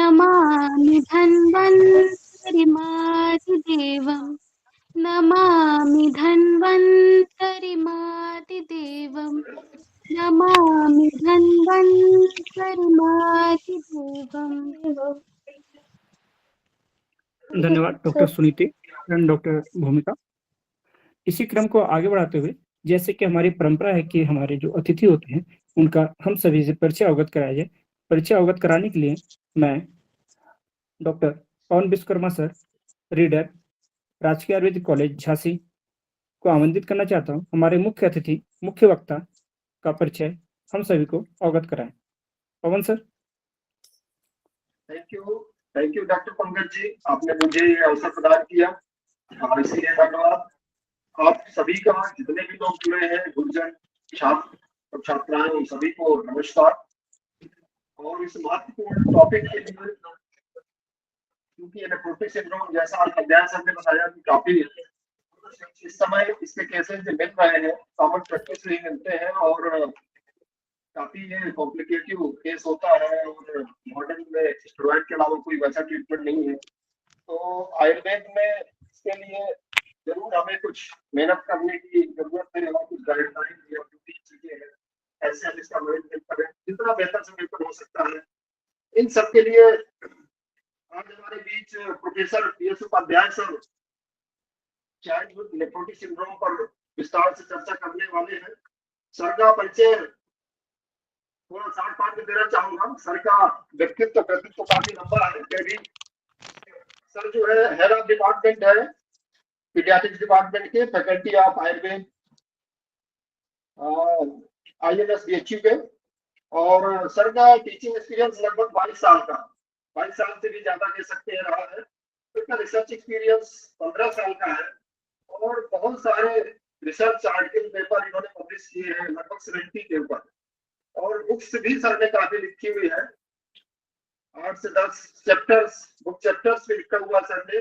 नमामि धन्वन्तरिमादिदेवं नमामि धन्वन्तरिमादिदेवं नमामि धन्वन्तरिमादिदेवम्। धन्यवाद doctor Suniti and doctor भूमिका। इसी क्रम को आगे बढ़ाते हुए, जैसे कि हमारी परंपरा है कि हमारे जो अतिथि होते हैं उनका हम सभी से परिचय अवगत कराया जाए। परिचय अवगत कराने के लिए मैं डॉक्टर पवन विश्वकर्मा सर, रीडर, राजकीय आयुर्वेदिक कॉलेज झांसी को आमंत्रित करना चाहता हूँ। हमारे मुख्य अतिथि, मुख्य वक्ता का परिचय हम सभी को अवगत कराएं। Pawan sir. Thank you doctor Pankaj ji, आपने मुझे ये अवसर प्रदान किया, इसलिए धन्यवाद। आप सभी का, जितने भी लोग जुड़े हैं, गुरुजन, छात्र और छात्राएं, उन सभी को नमस्कार। और इस महत्वपूर्ण टॉपिक के लिए, क्योंकि नेफ्रोटिक सिंड्रोम जैसा अध्ययन सर ने बताया कि काफी इस समय इसके केसेस मिल रहे हैं, कॉमन प्रैक्टिस में मिलते हैं और काफी ये कॉम्प्लिकेटिव केस होता है और मॉडर्न में स्टेरॉइड के अलावा कोई वैसा ट्रीटमेंट नहीं है। तो आयुर्वेद में इसके लिए जरूर हमें कुछ मेहनत करने की जरूरत है और कुछ गाइडलाइन या चीजें हैं, ऐसे हम इसका मैनेजमेंट करें जितना बेहतर से बेहतर हो सकता है। इन सब के लिए आज हमारे बीच professor PS Upadhyay sir childhood nephrotic syndrome पर विस्तार से चर्चा करने वाले हैं। सर का परिचय थोड़ा 60 में देना चाहूंगा। सर का व्यक्तित्व काफी लंबा है। सर जो है हेड ऑफ डिपार्टमेंट है पीडियाट्रिक्स डिपार्टमेंट के, faculty of Ayurveda IMS BHU के। और सर का टीचिंग एक्सपीरियंस लगभग 22 साल का, 22 साल से भी ज्यादा कह सकते हैं रहा है। इसका रिसर्च एक्सपीरियंस 15 साल का है और बहुत सारे रिसर्च आर्टिकल पेपर इन्होंने पब्लिश किए हैं, लगभग 70 के ऊपर। और बुक्स भी सर ने काफी लिखी हुई है, 8 से 10 चैप्टर्स, बुक चैप्टर्स भी लिखा हुआ सर ने।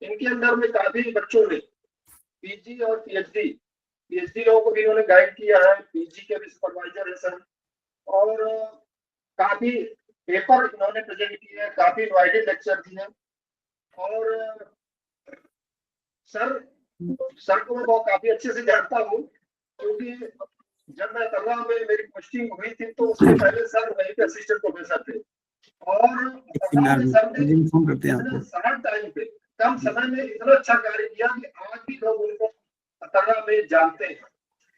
इनके अंदर में काफी बच्चों ने PG और PhD लोगों को भी इन्होंने गाइड किया है, PG के भी सुपरवाइजर है सर। और काफी पेपर इन्होंने प्रेजेंट किए हैं, काफी इनवाइटेड लेक्चर दिए। और सर को मैं बहुत काफी अच्छे से जानता हूँ, क्योंकि जब मैं तल्ला में मेरी पोस्टिंग हुई थी तो उससे पहले सर वहीं पे असिस्टेंट प्रोफेसर थे। और सर ने शॉर्ट टाइम पे, कम समय में इतना अच्छा कार्य किया कि आज भी लोग उनको तल्ला में जानते हैं।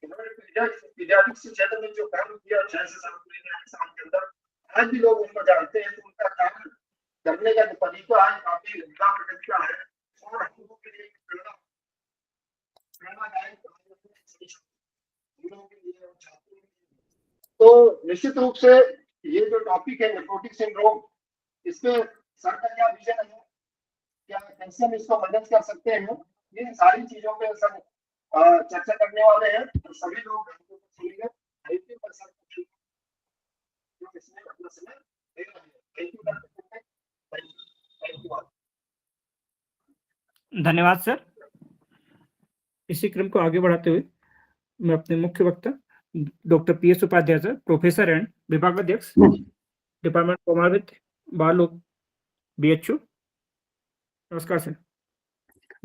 उन्होंने पीडियाट्रिक्स क्षेत्र में जो काम किया 6 से 7 साल के अंदर, आज भी लोग उनको जानते हैं। तो उनका काम करने का जो तरीका है काफी उम्दा प्रगति का है और हम लोगों के लिए प्रेरणादायक तो निश्चित रूप से ये जो टॉपिक है नेफ्रोटिक सिंड्रोम, इसमें सर का क्या विजन है, क्या कैसे हम इसको मैनेज कर सकते हैं, ये सारी चीजों पे सर चर्चा करने वाले हैं। तो सभी लोग सुनिए। थैंक यू सर, इसमें अपना समय दे रहे हैं। Thank you. धन्यवाद सर। इसी क्रम को आगे बढ़ाते हुए मैं अपने मुख्य वक्ता doctor PS Upadhyay sir, professor and विभागाध्यक्ष, डिपार्टमेंट ऑफ आयुर्वेद, बाल BHU। नमस्कार सर।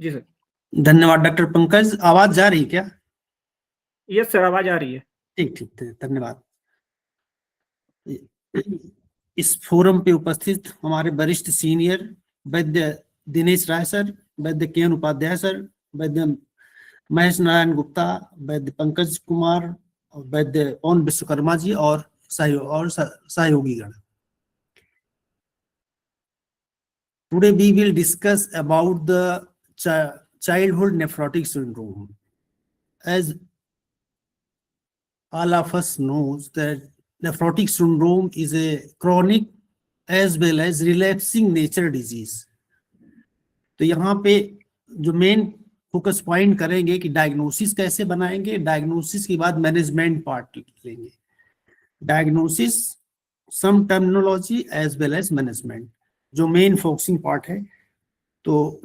जी सर। धन्यवाद डॉक्टर पंकज। आवाज जा रही है क्या? यस सर, आवाज आ रही है। ठीक, धन्यवाद। इस फोरम पे उपस्थित हमारे वरिष्ठ सीनियर वैद्य दिनेश राय सर, वैद्य KN उपाध्याय सर, वैद्य महेश नारायण गुप्ता, वैद्य पंकज कुमार, वैद्य पवन विश्वकर्मा जी और सहयोगी गण। Today we will discuss about the childhood nephrotic syndrome. As all of us knows that nephrotic syndrome is a chronic as well as relapsing nature disease. तो यहाँ पे जो मेन फोकस पॉइंट करेंगे कि diagnosis कैसे बनाएंगे, डायग्नोसिस के बाद मैनेजमेंट पार्ट लेंगे। Diagnosis, some terminology as well as management, जो मेन फोकसिंग पार्ट है। तो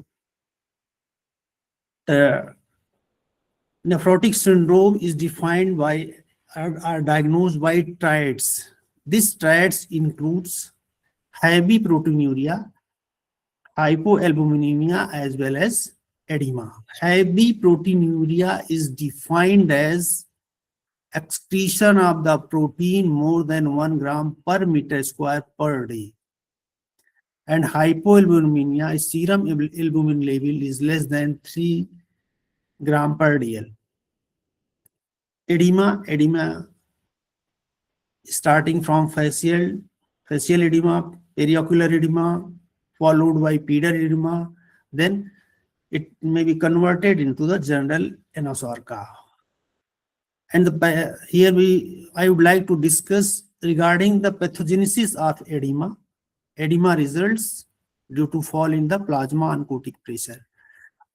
nephrotic syndrome is defined by are diagnosed by triads. This triads includes heavy proteinuria, hypoalbuminemia, as well as edema. Heavy proteinuria is defined as excretion of the protein more than 1 gram per meter square per day. And hypoalbuminemia, serum albumin level is less than 3 gram per dl. Edema starting from facial edema, periocular edema, followed by pedal edema, then it may be converted into the general anosorka. And I would like to discuss regarding the pathogenesis of edema. Edema results due to fall in the plasma oncotic pressure.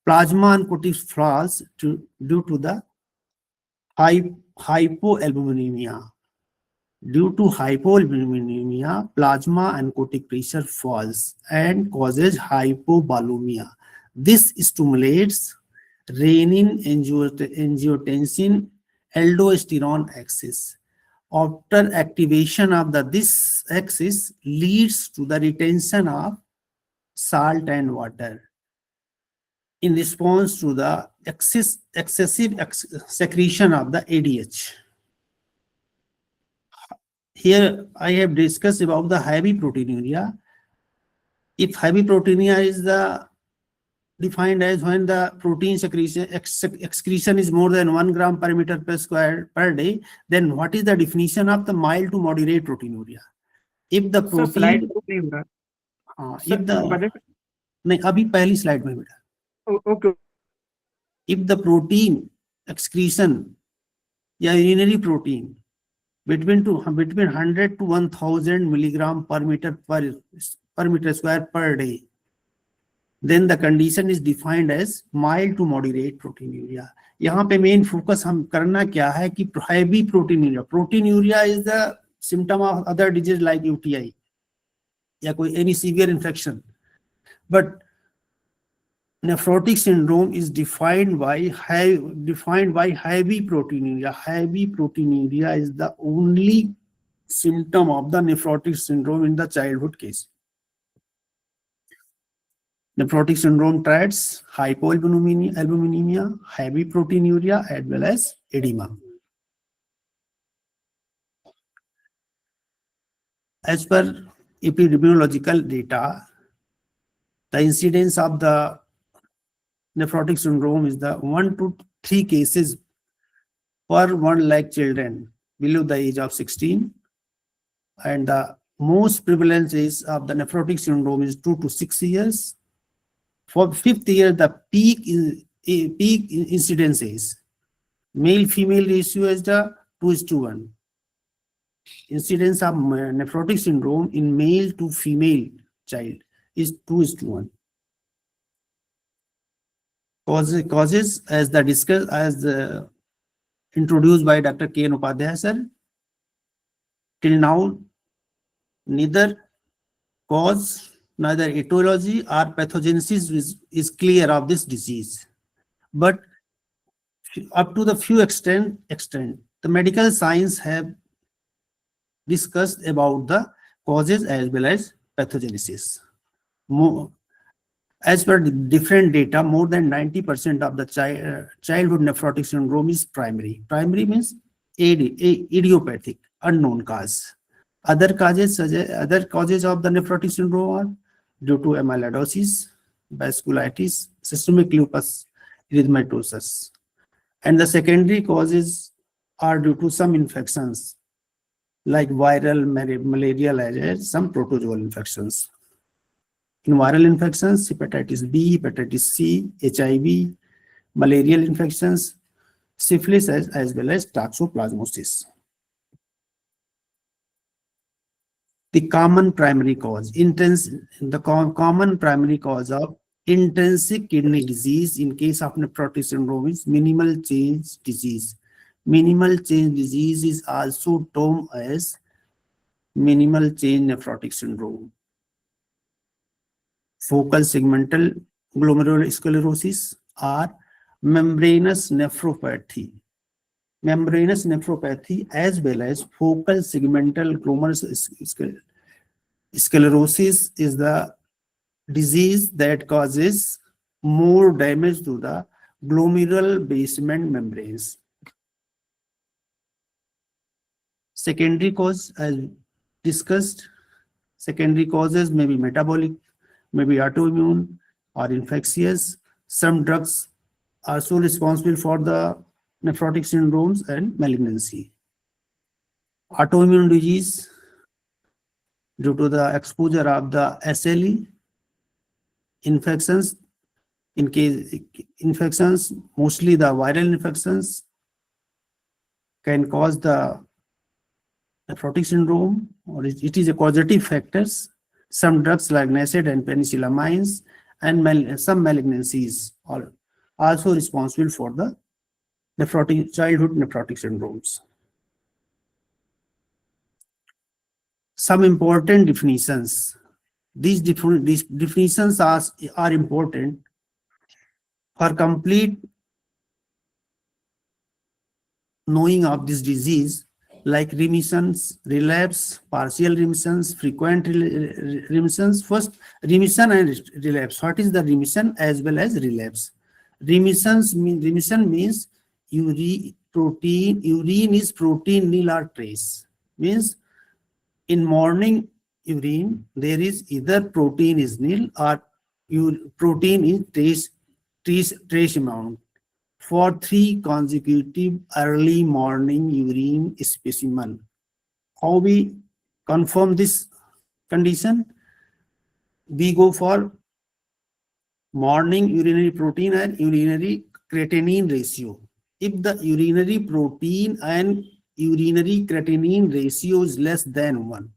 Plasma oncotic falls due to the hypoalbuminemia. Due to hypoalbuminemia, plasma oncotic pressure falls and causes hypovolemia. This stimulates renin, angiotensin, aldosterone axis. After activation of this axis leads to the retention of salt and water in response to the excessive secretion of the ADH. Here I have discussed about the heavy proteinuria. If heavy proteinuria is defined as when the protein excretion is more than 1 gram per meter per square per day, then what is the definition of the mild to moderate proteinuria? If the protein slide नहीं हो रहा if the नहीं अभी पहली slide में बेटा okay if the protein excretion या urinary protein between 100 to 1000 milligram per meter square per day, then the condition is defined as mild to moderate proteinuria. यहाँ पे मेन फोकस हम करना क्या है कि heavy proteinuria is the symptom of other disease like UTI या कोई any severe infection, but nephrotic syndrome is defined by heavy proteinuria. Heavy proteinuria is the only symptom of the nephrotic syndrome in the childhood case. Nephrotic syndrome treats hypoalbuminemia, heavy proteinuria, as well as edema. As per epidemiological data, the incidence of the nephrotic syndrome is the 1 to 3 cases per 1 lakh children below the age of 16, and the most prevalence is of the nephrotic syndrome is 2 to 6 years. For 5th year, the peak incidence is male-female ratio is the 2:1. Incidence of nephrotic syndrome in male to female child is 2:1. Causes as introduced by Dr. K. N. Upadhyay sir. Till now, neither cause, neither etiology or pathogenesis is clear of this disease. But up to the few extent, the medical science have discussed about the causes as well as pathogenesis. As per different data, more than 90% of the childhood nephrotic syndrome is primary. Primary means idiopathic, unknown cause. Other causes of the nephrotic syndrome are due to amyloidosis, vasculitis, systemic lupus erythematosus. And the secondary causes are due to some infections like viral, malarial, as some protozoal infections. In viral infections, hepatitis B, hepatitis C, HIV, malarial infections, syphilis, as well as toxoplasmosis. The common primary cause, common primary cause of intrinsic kidney disease in case of nephrotic syndrome is minimal change disease. Minimal change disease is also termed as minimal change nephrotic syndrome. Focal segmental glomerulosclerosis or membranous nephropathy. Membranous nephropathy as well as focal segmental Sclerosis is the disease that causes more damage to the glomerular basement membranes. Secondary cause, as discussed, secondary causes may be metabolic, may be autoimmune or infectious. Some drugs are also responsible for the nephrotic syndromes and malignancy. Autoimmune disease due to the exposure of the SLE, infections, infections, mostly the viral infections, can cause the nephrotic syndrome, or it is a causative factors. Some drugs like NSAID and penicillamines and some malignancies are also responsible for the childhood nephrotic syndromes. Some important definitions. These definitions are important for complete knowing of this disease, like remissions, relapse, partial remissions, frequent remissions. First, remission and relapse. What is the remission as well as relapse? Remission means urine is protein nil or trace. Means in morning urine there is either protein is nil or protein is trace amount for 3 consecutive early morning urine specimen. How we confirm this condition? We go for morning urinary protein and urinary creatinine ratio. If the urinary protein and urinary creatinine ratio is less than 1,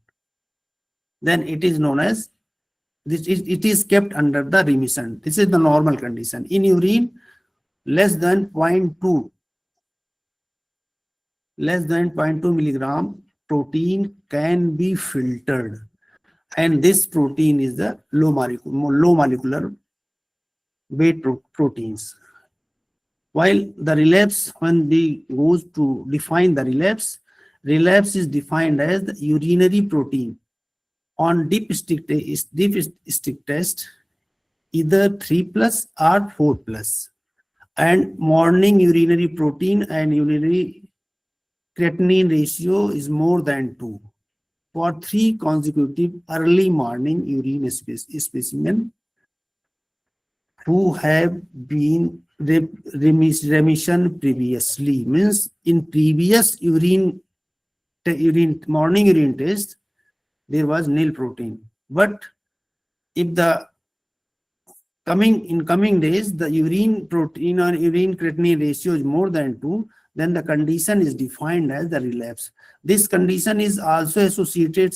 then it is known as it is kept under the remission. This is the normal condition. In urine, less than 0.2 milligram protein can be filtered, and this protein is the low molecular weight proteins. While the relapse, when we goes to define the relapse is defined as the urinary protein on deep stick test, either 3+ or 4+, and morning urinary protein and urinary creatinine ratio is more than 2 for 3 consecutive early morning urine specimen who have been remission previously. Means in previous morning urine test there was nil protein, but if the coming days the urine protein or urine creatinine ratio is more than 2, then the condition is defined as the relapse. This condition is also associated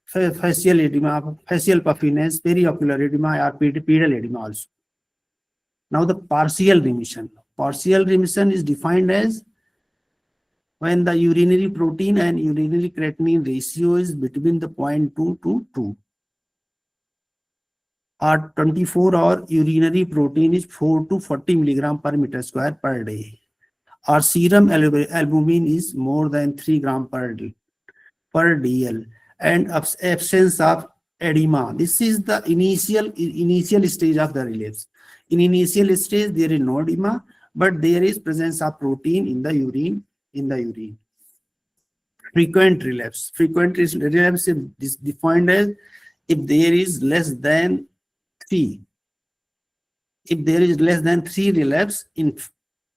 facial edema, facial puffiness, periocular edema or pedal edema also. Now the partial remission. Partial remission is defined as when the urinary protein and urinary creatinine ratio is between the 0.2 to 2. Our 24-hour urinary protein is 4 to 40 milligram per meter square per day. Our serum albumin is more than 3 gram per DL, and absence of edema. This is the initial stage of the relapse. In initial stage there is no edema, but there is presence of protein in the urine. Frequent relapse. Frequent relapse is defined as if there is less than 3. If there is less than 3 relapse in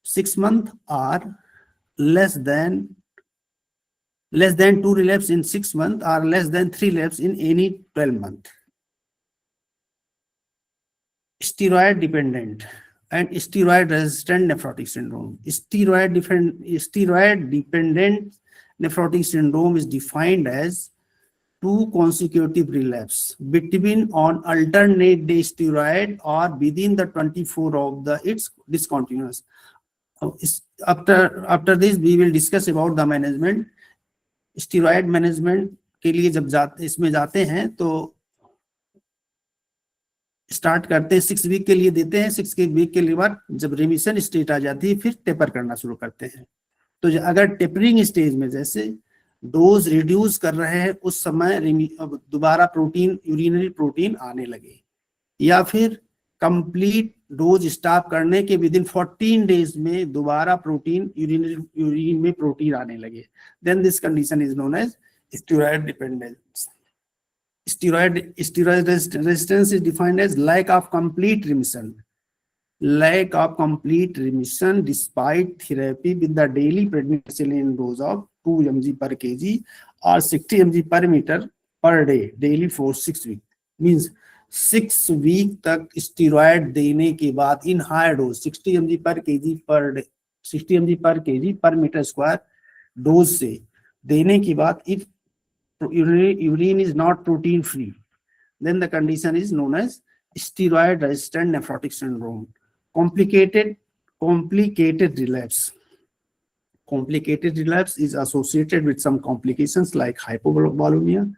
6 months, or less than 2 relapse in 6 months, or less than 3 relapse in any 12 months. Steroid dependent and steroid resistant nephrotic syndrome. Steroid dependent nephrotic syndrome is defined as 2 consecutive relapse between on alternate day steroid or within the 24 of the its discontinuous. After this we will discuss about the management. Steroid management के लिए जब इसमें जाते हैं तो start करते हैं 6 week के लिए देते हैं। 6 वीक के लिए बाद जब रिमिशन स्टेट आ जाती है फिर टेपर करना शुरू करते हैं। तो अगर टेपरिंग स्टेज में जैसे डोज रिड्यूस कर रहे हैं उस समय दोबारा प्रोटीन, यूरिनरी प्रोटीन आने लगे, या फिर कंप्लीट डोज स्टॉप करने के विदिन 14 डेज में दोबारा प्रोटीन, यूरिन में प्रोटीन आने लगे, then this condition is known as steroid dependence. Steroid resistance is defined as lack of complete remission. Lack of complete remission despite therapy with the daily prednisolone dose of 2 mg per kg or 60 mg per meter per day daily for 6 weeks. Means 6 week तक steroid देने के बाद इन high dose 60 mg per kg per day, 60 mg per kg per meter square dose से देने के बाद if urine is not protein free, then the condition is known as steroid resistant nephrotic syndrome. Complicated relapse. Complicated relapse is associated with some complications like hypovolemia,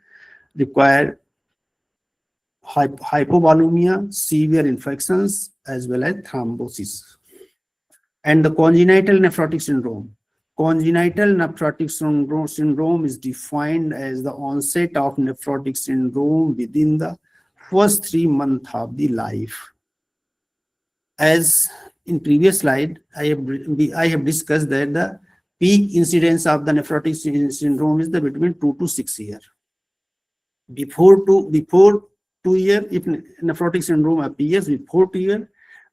require hypovolemia, severe infections, as well as thrombosis. And the congenital nephrotic syndrome. Congenital nephrotic syndrome is defined as the onset of nephrotic syndrome within the first 3 months of the life. As in previous slide, I have discussed that the peak incidence of the nephrotic syndrome is between 2 to 6 years. Before 2 years, if nephrotic syndrome appears before 2 years,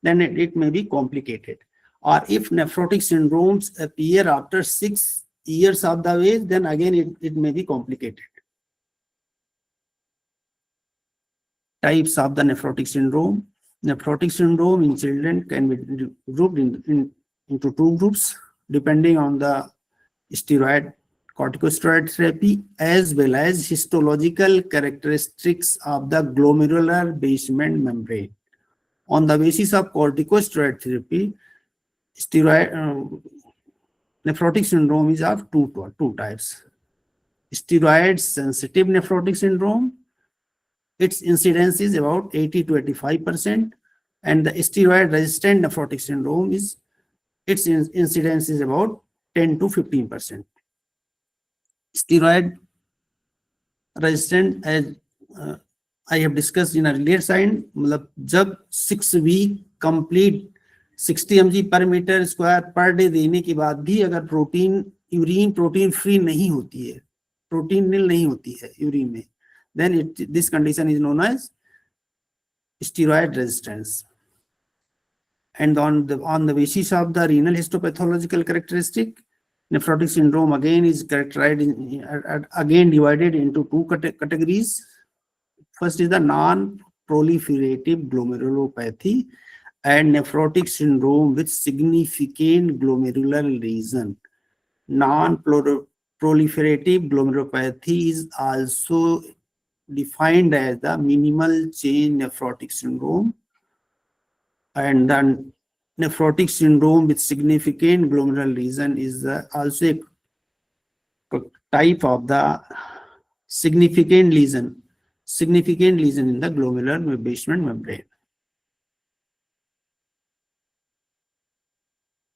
then it may be complicated. Or if nephrotic syndromes appear after 6 years of the age, then again it may be complicated. Types of the nephrotic syndrome. Nephrotic syndrome in children can be grouped into 2 groups depending on the corticosteroid therapy as well as histological characteristics of the glomerular basement membrane. On the basis of corticosteroid therapy, nephrotic syndrome is of two types. Steroid sensitive nephrotic syndrome, its incidence is about 80 to 85%, and the steroid resistant nephrotic syndrome is its incidence is about 10 to 15%. Steroid resistant, as I have discussed in a earlier slide, मतलब जब 6 week complete 60 mg per meter square per day देने के बाद भी अगर urine protein free नहीं होती है, प्रोटीन नील नहीं होती है यूरिन में, then this condition is known as steroid resistance. And on the basis of the renal histopathological characteristic, nephrotic syndrome again is characterized again divided into 2 categories. First is the non-proliferative glomerulopathy and nephrotic syndrome with significant glomerular lesion. Non-proliferative glomerulopathy is also defined as the minimal change nephrotic syndrome, and then nephrotic syndrome with significant glomerular lesion is also a type of the significant lesion in the glomerular basement membrane.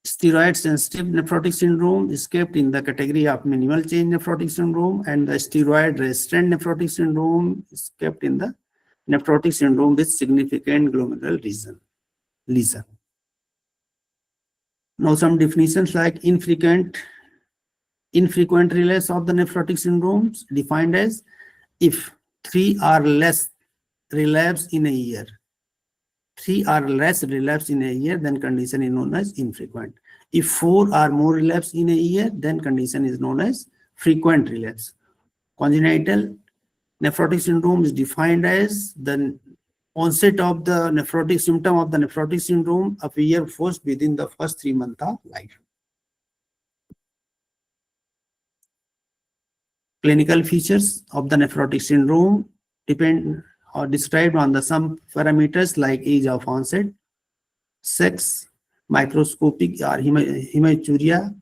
Steroid sensitive nephrotic syndrome is kept in the category of minimal change nephrotic syndrome, and the steroid resistant nephrotic syndrome is kept in the nephrotic syndrome with significant glomerular lesion. Now some definitions like infrequent relapse of the nephrotic syndromes defined as if 3 or less relapse in a year. 3 or less relapse in a year, then condition is known as infrequent. If 4 or more relapse in a year, then condition is known as frequent relapse. Congenital nephrotic syndrome is defined as the onset of the nephrotic symptom of the nephrotic syndrome appear first within the first 3 months of life. Clinical features of the nephrotic syndrome depend or described on the some parameters like age of onset, sex, microscopic or hematuria,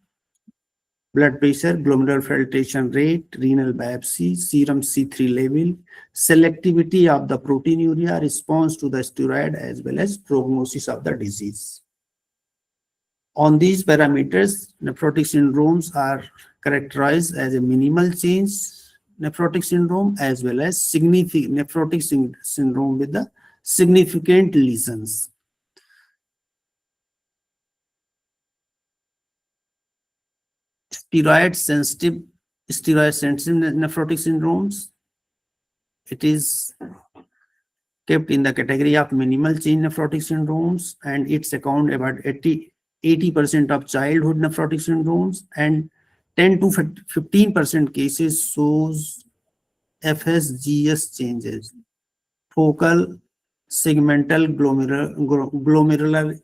blood pressure, glomerular filtration rate, renal biopsy, serum C3 level, selectivity of the proteinuria, response to the steroid, as well as prognosis of the disease. On these parameters, nephrotic syndromes are characterized as a minimal change nephrotic syndrome as well as significant nephrotic syndrome with the significant lesions. Steroid sensitive nephrotic syndromes, it is kept in the category of minimal change nephrotic syndromes, and it's account about 80% of childhood nephrotic syndromes, and 10 to 15% cases shows FSGS changes, focal segmental glomerular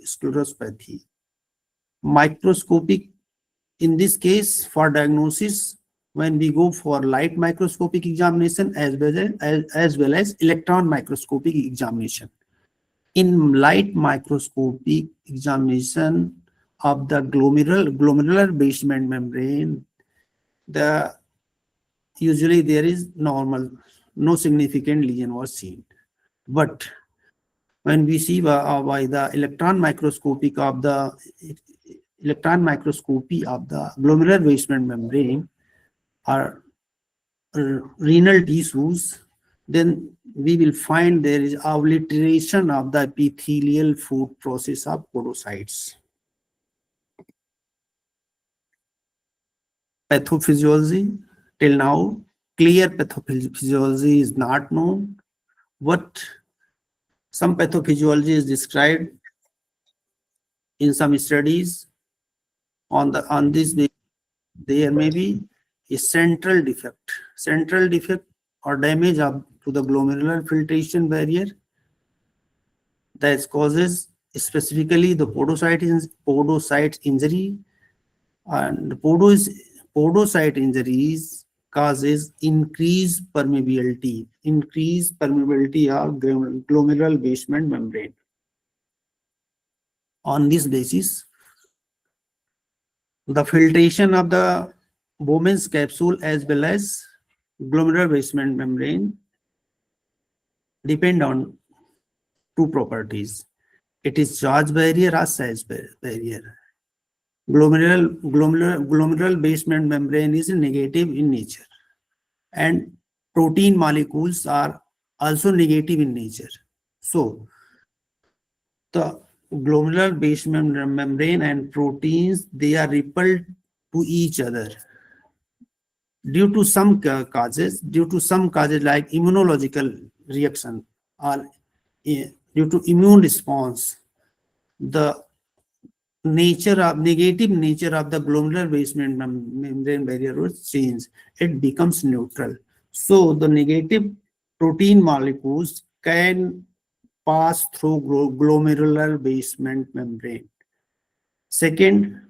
scleropathy. Microscopic, in this case for diagnosis, when we go for light microscopic examination as well as electron microscopic examination. In light microscopic examination of the glomerular basement membrane, usually there is normal, no significant lesion was seen. But when we see by the electron microscopy of the glomerular basement membrane or renal tissues, then we will find there is obliteration of the epithelial food process of podocytes. Pathophysiology, till now, clear pathophysiology is not known. What some pathophysiology is described in some studies on this, there may be a central defect or damage to the glomerular filtration barrier that causes specifically the podocyte injury, and podocyte injuries causes increased permeability of glomerular basement membrane. On this basis, the filtration of the Bowman's capsule as well as glomerular basement membrane depend on two properties. It is charge barrier or size barrier. Glomerular basement membrane is negative in nature, and protein molecules are also negative in nature. So the glomerular basement membrane and proteins, they are repelled to each other due to some causes like immunological reaction or due to immune response. The negative nature of the glomerular basement membrane barrier will change. It becomes neutral. So the negative protein molecules can pass through glomerular basement membrane. Second,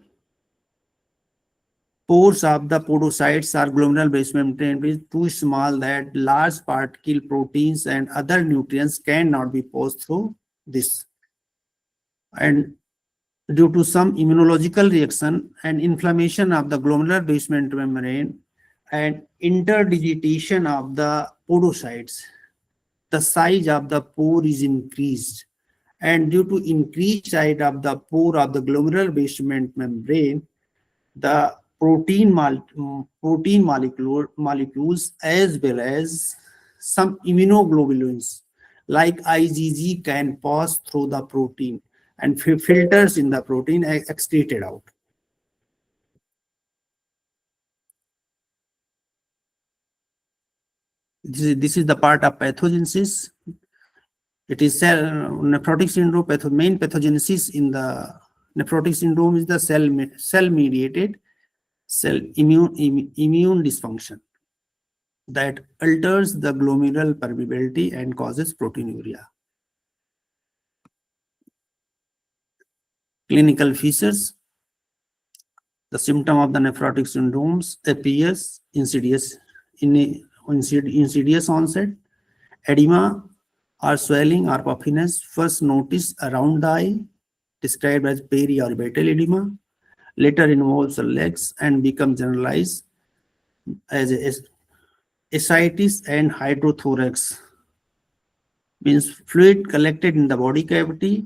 pores of the podocytes or glomerular basement membrane is too small that large particle proteins and other nutrients cannot be passed through this. And due to some immunological reaction and inflammation of the glomerular basement membrane and interdigitation of the podocytes, the size of the pore is increased. And due to increased size of the pore of the glomerular basement membrane, the protein molecules as well as some immunoglobulins like IgG can pass through the protein and filters in the protein excreted out. This is the part of pathogenesis. It is nephrotic syndrome. Main pathogenesis in the nephrotic syndrome is the cell-mediated immune dysfunction that alters the glomerular permeability and causes proteinuria. Clinical features. The symptom of the nephrotic syndromes appears insidious onset. Edema or swelling or puffiness first noticed around the eye, described as periorbital edema, later involves the legs and become generalized as ascites and hydrothorax, means fluid collected in the body cavity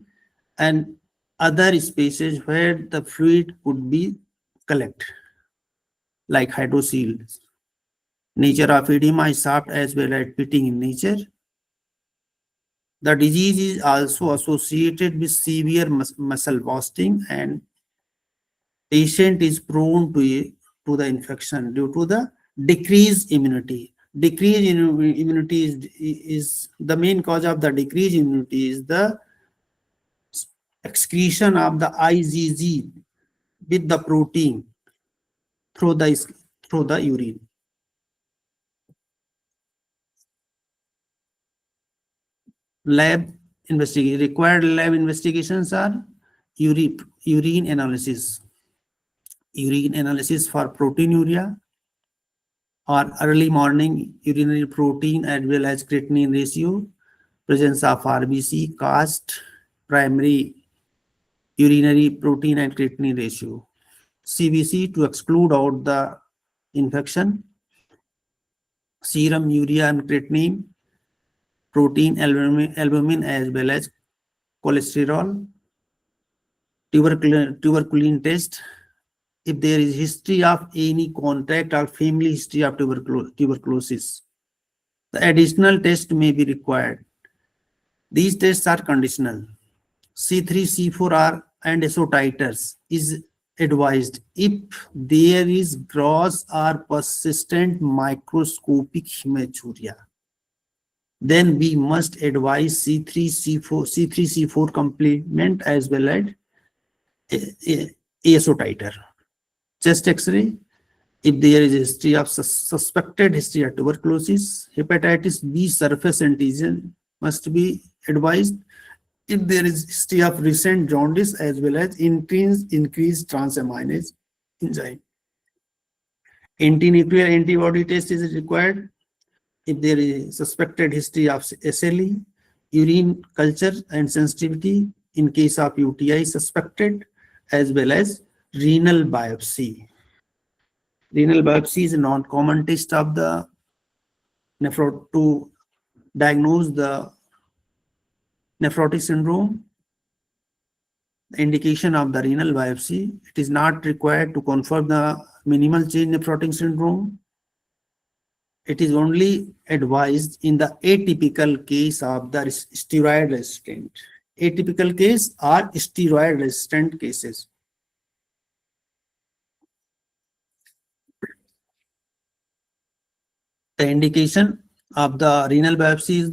and other spaces where the fluid could be collected. like hydrocele. Nature of edema is soft as well as pitting in nature. The disease is also associated with severe muscle wasting, and patient is prone to the infection due to the decreased immunity. Decreased immunity is the main cause of the decreased immunity is the excretion of the IgG with the protein through the urine. Required lab investigations are urine analysis for proteinuria, or early morning urinary protein as well as creatinine ratio, presence of RBC, cast, primary urinary protein and creatinine ratio, CBC to exclude out the infection, serum urea and creatinine, protein, albumin as well as cholesterol, tuberculin test, if there is history of any contact or family history of tuberculosis. The additional test may be required. These tests are conditional. C3, C4 and SO titers is advised if there is gross or persistent microscopic hematuria. Then we must advise C3, C4 complement as well as ASO titer. Chest X-ray, if there is a history of suspected history of tuberculosis. Hepatitis B surface antigen must be advised if there is history of recent jaundice as well as increased transaminase enzyme. Antinuclear antibody test is required if there is suspected history of SLE, urine culture and sensitivity in case of UTI suspected, as well as renal biopsy. Renal biopsy is a non-common test of the to diagnose the nephrotic syndrome. The indication of the renal biopsy, it is not required to confirm the minimal change nephrotic syndrome. It is only advised in the atypical case of the steroid resistant. Atypical case are steroid resistant cases. The indication of the renal biopsy is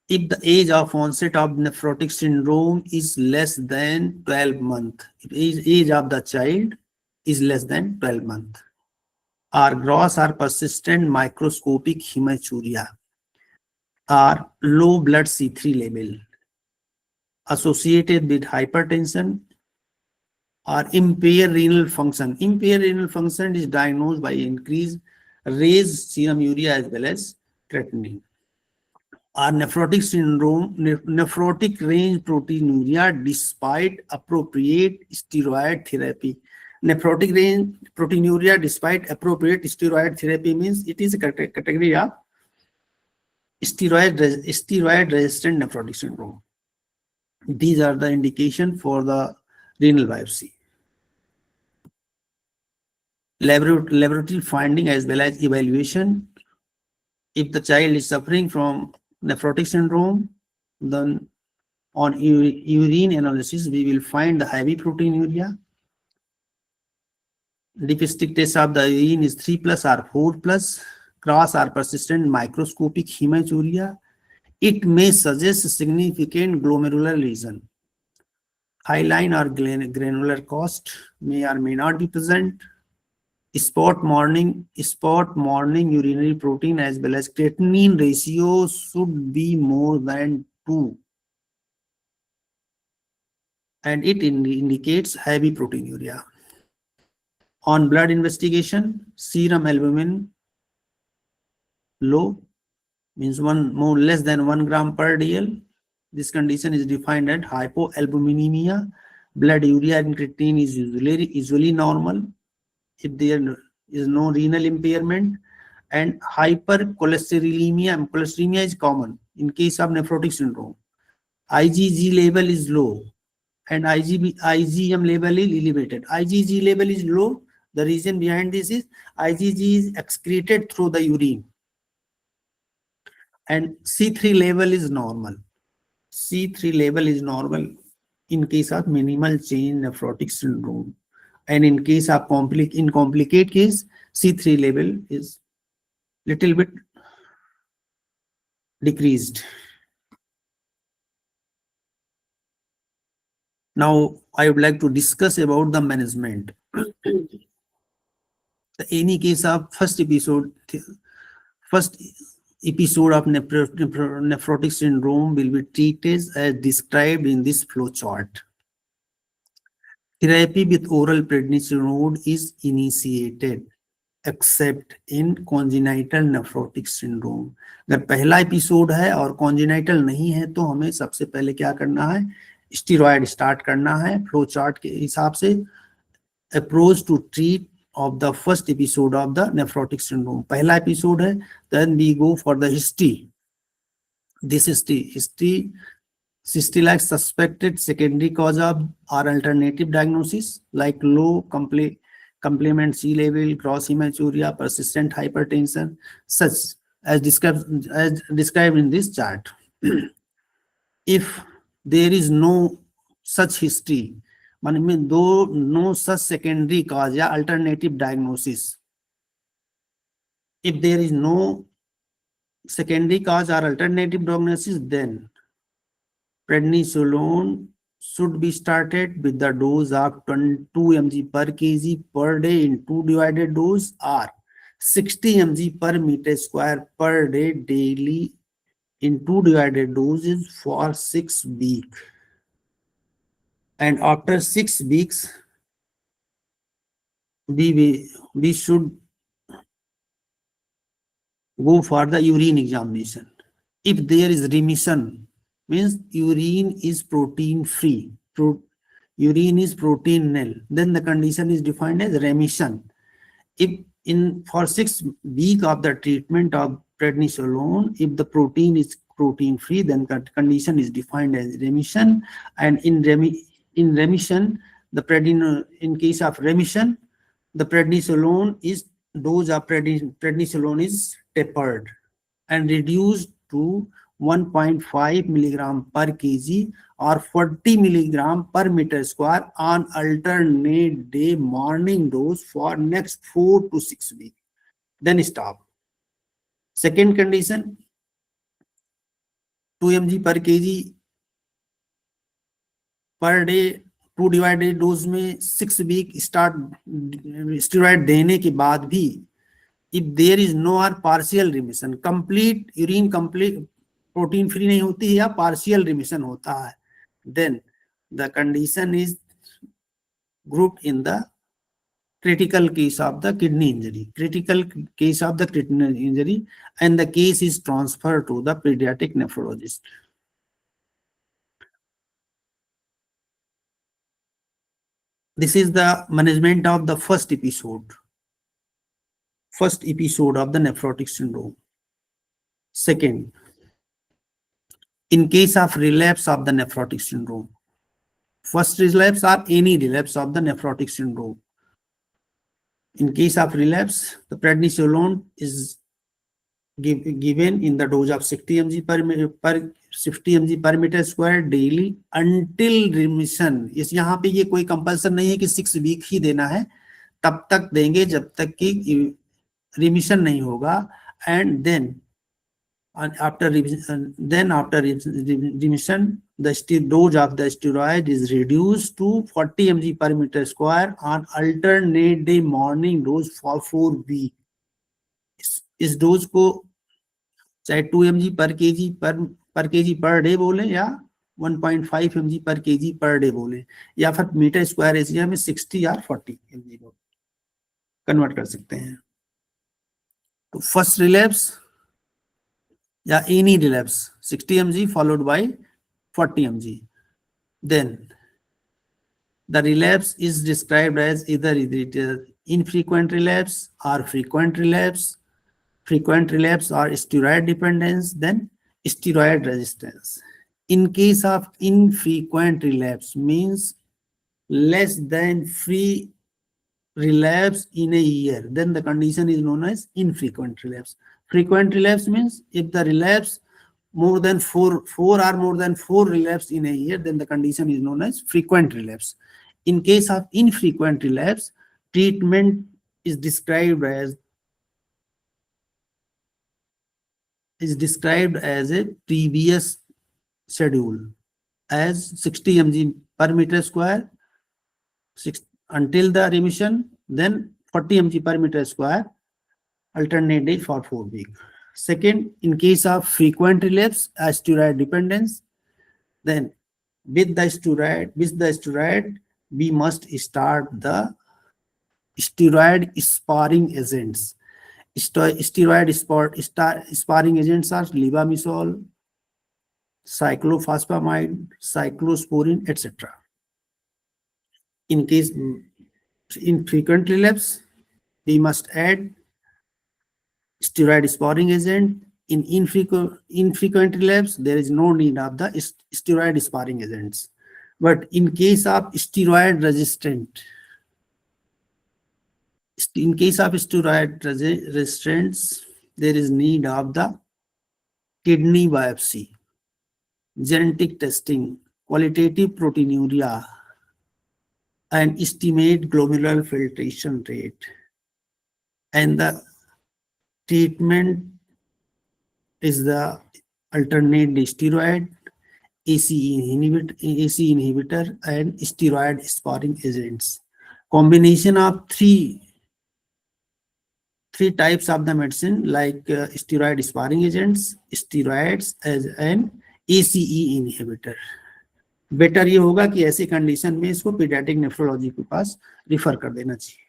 if the age of onset of nephrotic syndrome is less than 12 months, if age of the child is less than 12 months, or gross or persistent microscopic hematuria, or low blood C3 level associated with hypertension, or impaired renal function. Impaired renal function is diagnosed by raised serum urea as well as creatinine. Or nephrotic syndrome, nephrotic range proteinuria despite appropriate steroid therapy. Nephrotic range proteinuria despite appropriate steroid therapy means it is a category of steroid resistant nephrotic syndrome. These are the indication for the renal biopsy. Laboratory finding as well as evaluation. If the child is suffering from nephrotic syndrome, then on urine analysis we will find the heavy proteinuria. Lipstick test of the urine is 3+ or 4+, cross or persistent microscopic hematuria. It may suggest significant glomerular lesion. Hyaline or granular cost may or may not be present. Spot morning urinary protein as well as creatinine ratio should be more than 2, and it indicates heavy proteinuria. On blood investigation, serum albumin low means less than 1 gram per dl. This condition is defined as hypoalbuminemia. Blood urea and creatinine is usually normal if there is no renal impairment, and hypercholesterolemia. Cholesteremia is common in case of nephrotic syndrome. IgG level is low and IgM level is elevated. IgG level is low, The reason behind this is IgG is excreted through the urine, and C3 level is normal. C3 level is normal in case of minimal change nephrotic syndrome, and in case of complicate case, C3 level is little bit decreased. Now I would like to discuss about the management. Any case of first episode of nephrotic syndrome will be treated as described in this flow chart. Therapy with oral prednisolone is initiated except in congenital nephrotic syndrome. अगर पहला episode है और congenital नहीं है तो हमें सबसे पहले क्या करना है, स्टीरॉयड स्टार्ट करना है फ्लो चार्ट के हिसाब से. Approach to treat of the first episode of the nephrotic syndrome. पहला एपिसोड है, then we go for the history. This history like suspected secondary cause of or alternative diagnosis like low complement C level, gross hematuria, persistent hypertension, such as described in this chart. If there is no such history, मान में no such secondary cause या alternative diagnosis, if there is no secondary cause or alternative diagnosis, then prednisolone should be started with the dose of 2 mg per kg per day in 2 divided dose or 60 mg per meter square per day daily in 2 divided doses for 6 weeks. And after 6 weeks, we should go for the urine examination. If there is remission, means urine is protein free, urine is protein nil, then the condition is defined as remission. If for 6 weeks of the treatment of prednisolone, if the protein is protein free, then that condition is defined as remission. And in remission, in case of remission, the prednisolone is dose of prednisolone is tapered and reduced to 1.5 milligram per kg or 40 milligram per meter square on alternate day morning dose for next 4 to 6 weeks. Then stop. Second condition, 2 mg per kg per day 2 divided dose में 6 week steroid देने के बाद भी if there is no or partial remission, complete urine complete protein free नहीं होती है या partial remission होता है, then the condition is grouped in the critical case of the kidney injury, and the case is transferred to the pediatric nephrologist. This is the management of the first episode of the nephrotic syndrome. Second, in case of relapse of the nephrotic syndrome, first relapse or any relapse of the nephrotic syndrome. In case of relapse, the prednisolone is given in the dose of 60 mg per meter square daily until remission. इस यहाँ पे ये कोई compulsion नहीं है कि 6 week ही देना है, तब तक देंगे जब तक कि रिमिशन नहीं होगा. And then after remission, the dose of the steroid is reduced to 40 mg per meter square on alternate day morning dose for 4 weeks. इस डोज को चाहे 2 mg per kg per day बोले या 1.5 mg per kg per day बोले या फिर metre square area में 60 या 40 mg कन्वर्ट कर सकते हैं. तो फर्स्ट रिलैप्स या any relapse 60 mg followed by 40 mg. Then the relapse is described as either it is infrequent relapse or frequent relapse or steroid dependence, then steroid resistance. In case of infrequent relapse means less than 3 relapse in a year, then the condition is known as infrequent relapse. Frequent relapse means if the relapse more than four or more than 4 relapse in a year, then the condition is known as frequent relapse. In case of infrequent relapse, treatment is described as a previous schedule as 60 mg per meter square until the remission, then 40 mg per meter square alternate day for 4 weeks. Second, in case of frequent relapse as steroid dependence, then with the steroid, we must start the steroid sparing agents. Steroid sparing agents are levamisole, cyclophosphamide, cyclosporine, etc. In frequent relapse, we must add steroid sparing agent. In infrequent relapse, there is no need of the steroid sparing agents. But in case of steroid resistance, there is need of the kidney biopsy, genetic testing, qualitative proteinuria, and estimate glomerular filtration rate. And the treatment is the alternate steroid, ACE inhibitor, and steroid sparing agents. Combination of three types of the medicine like steroid sparing agents, steroids as an ACE inhibitor. Better ये होगा कि ऐसी condition में इसको paediatric nephrology के पास refer कर देना चाहिए.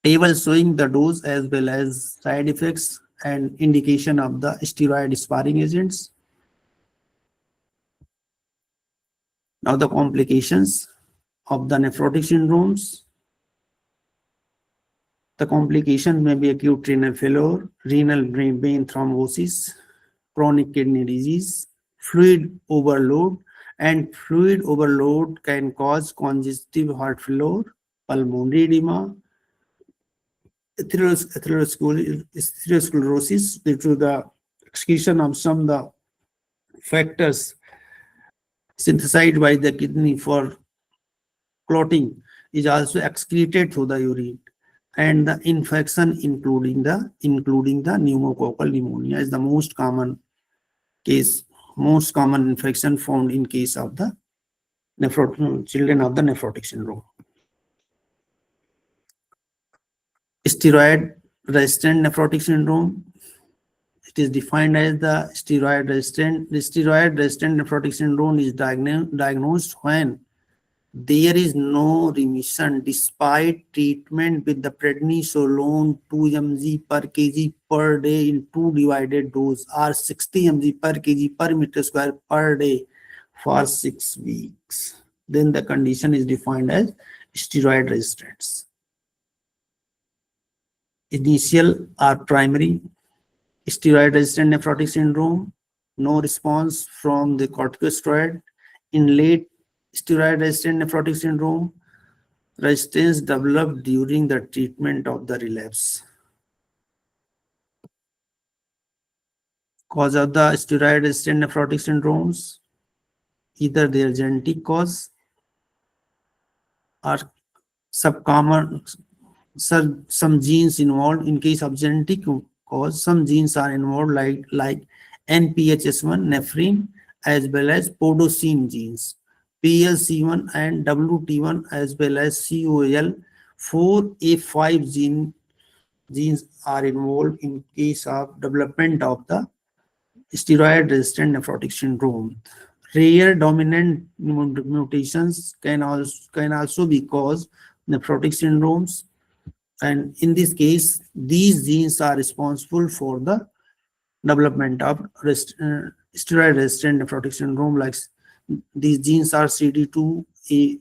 Table showing the dose as well as side effects and indication of the steroid sparing agents. Now the complications of the nephrotic syndromes. The complication may be acute renal failure, renal vein thrombosis, chronic kidney disease, fluid overload, and fluid overload can cause congestive heart failure, pulmonary edema, atherosclerosis due to the excretion of some of the factors synthesized by the kidney for clotting is also excreted through the urine, and the infection including the pneumococcal pneumonia is the most common infection found in case of the children of the nephrotic syndrome. Steroid resistant nephrotic syndrome. It is defined as the steroid resistant nephrotic syndrome is diagnosed when there is no remission despite treatment with the prednisolone 2 mg per kg per day in 2 divided dose or 60 mg per kg per meter square per day for 6 weeks. Then the condition is defined as steroid resistance. Initial or primary steroid resistant nephrotic syndrome, no response from the corticosteroid. In late steroid resistant nephrotic syndrome, resistance developed during the treatment of the relapse. Cause of the steroid resistant nephrotic syndromes, either their genetic cause or some genes involved. In case of genetic cause, some genes are involved like NPHS1, nephrin, as well as podosine genes, PLC1 and WT1, as well as COL4A5 genes are involved in case of development of the steroid resistant nephrotic syndrome. Rare dominant mutations can also be cause nephrotic syndromes, and in this case these genes are responsible for the development of steroid resistant nephrotic syndrome. Like these genes are CD2AP,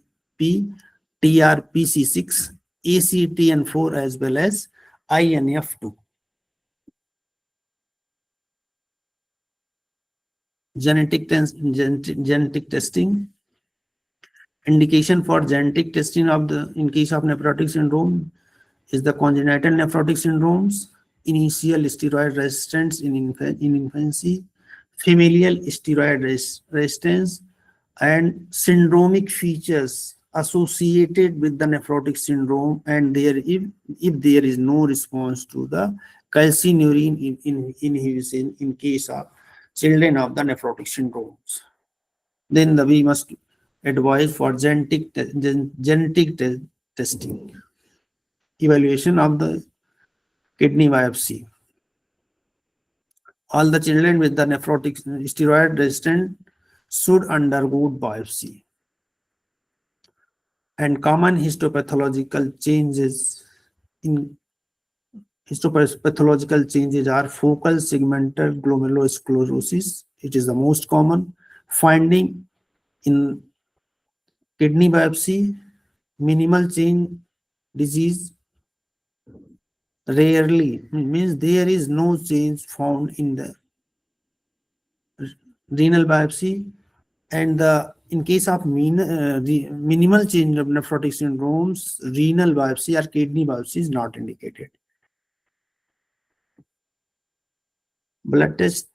TRPC6, ACTN4, as well as INF2. Genetic testing. Indication for genetic testing of the in case of nephrotic syndrome is the congenital nephrotic syndromes, initial steroid resistance in infancy, familial steroid resistance, and syndromic features associated with the nephrotic syndrome, and if there is no response to the calcineurin inhibition in case of children of the nephrotic syndromes, then we must advise for genetic testing, evaluation of the kidney biopsy. All the children with the nephrotic steroid resistant should undergo biopsy. And common histopathological changes are focal segmental glomerulosclerosis. It is the most common finding in kidney biopsy. Minimal change disease rarely means there is no change found in the renal biopsy, and in case of minimal change of nephrotic syndromes, renal biopsy or kidney biopsy is not indicated. Blood test: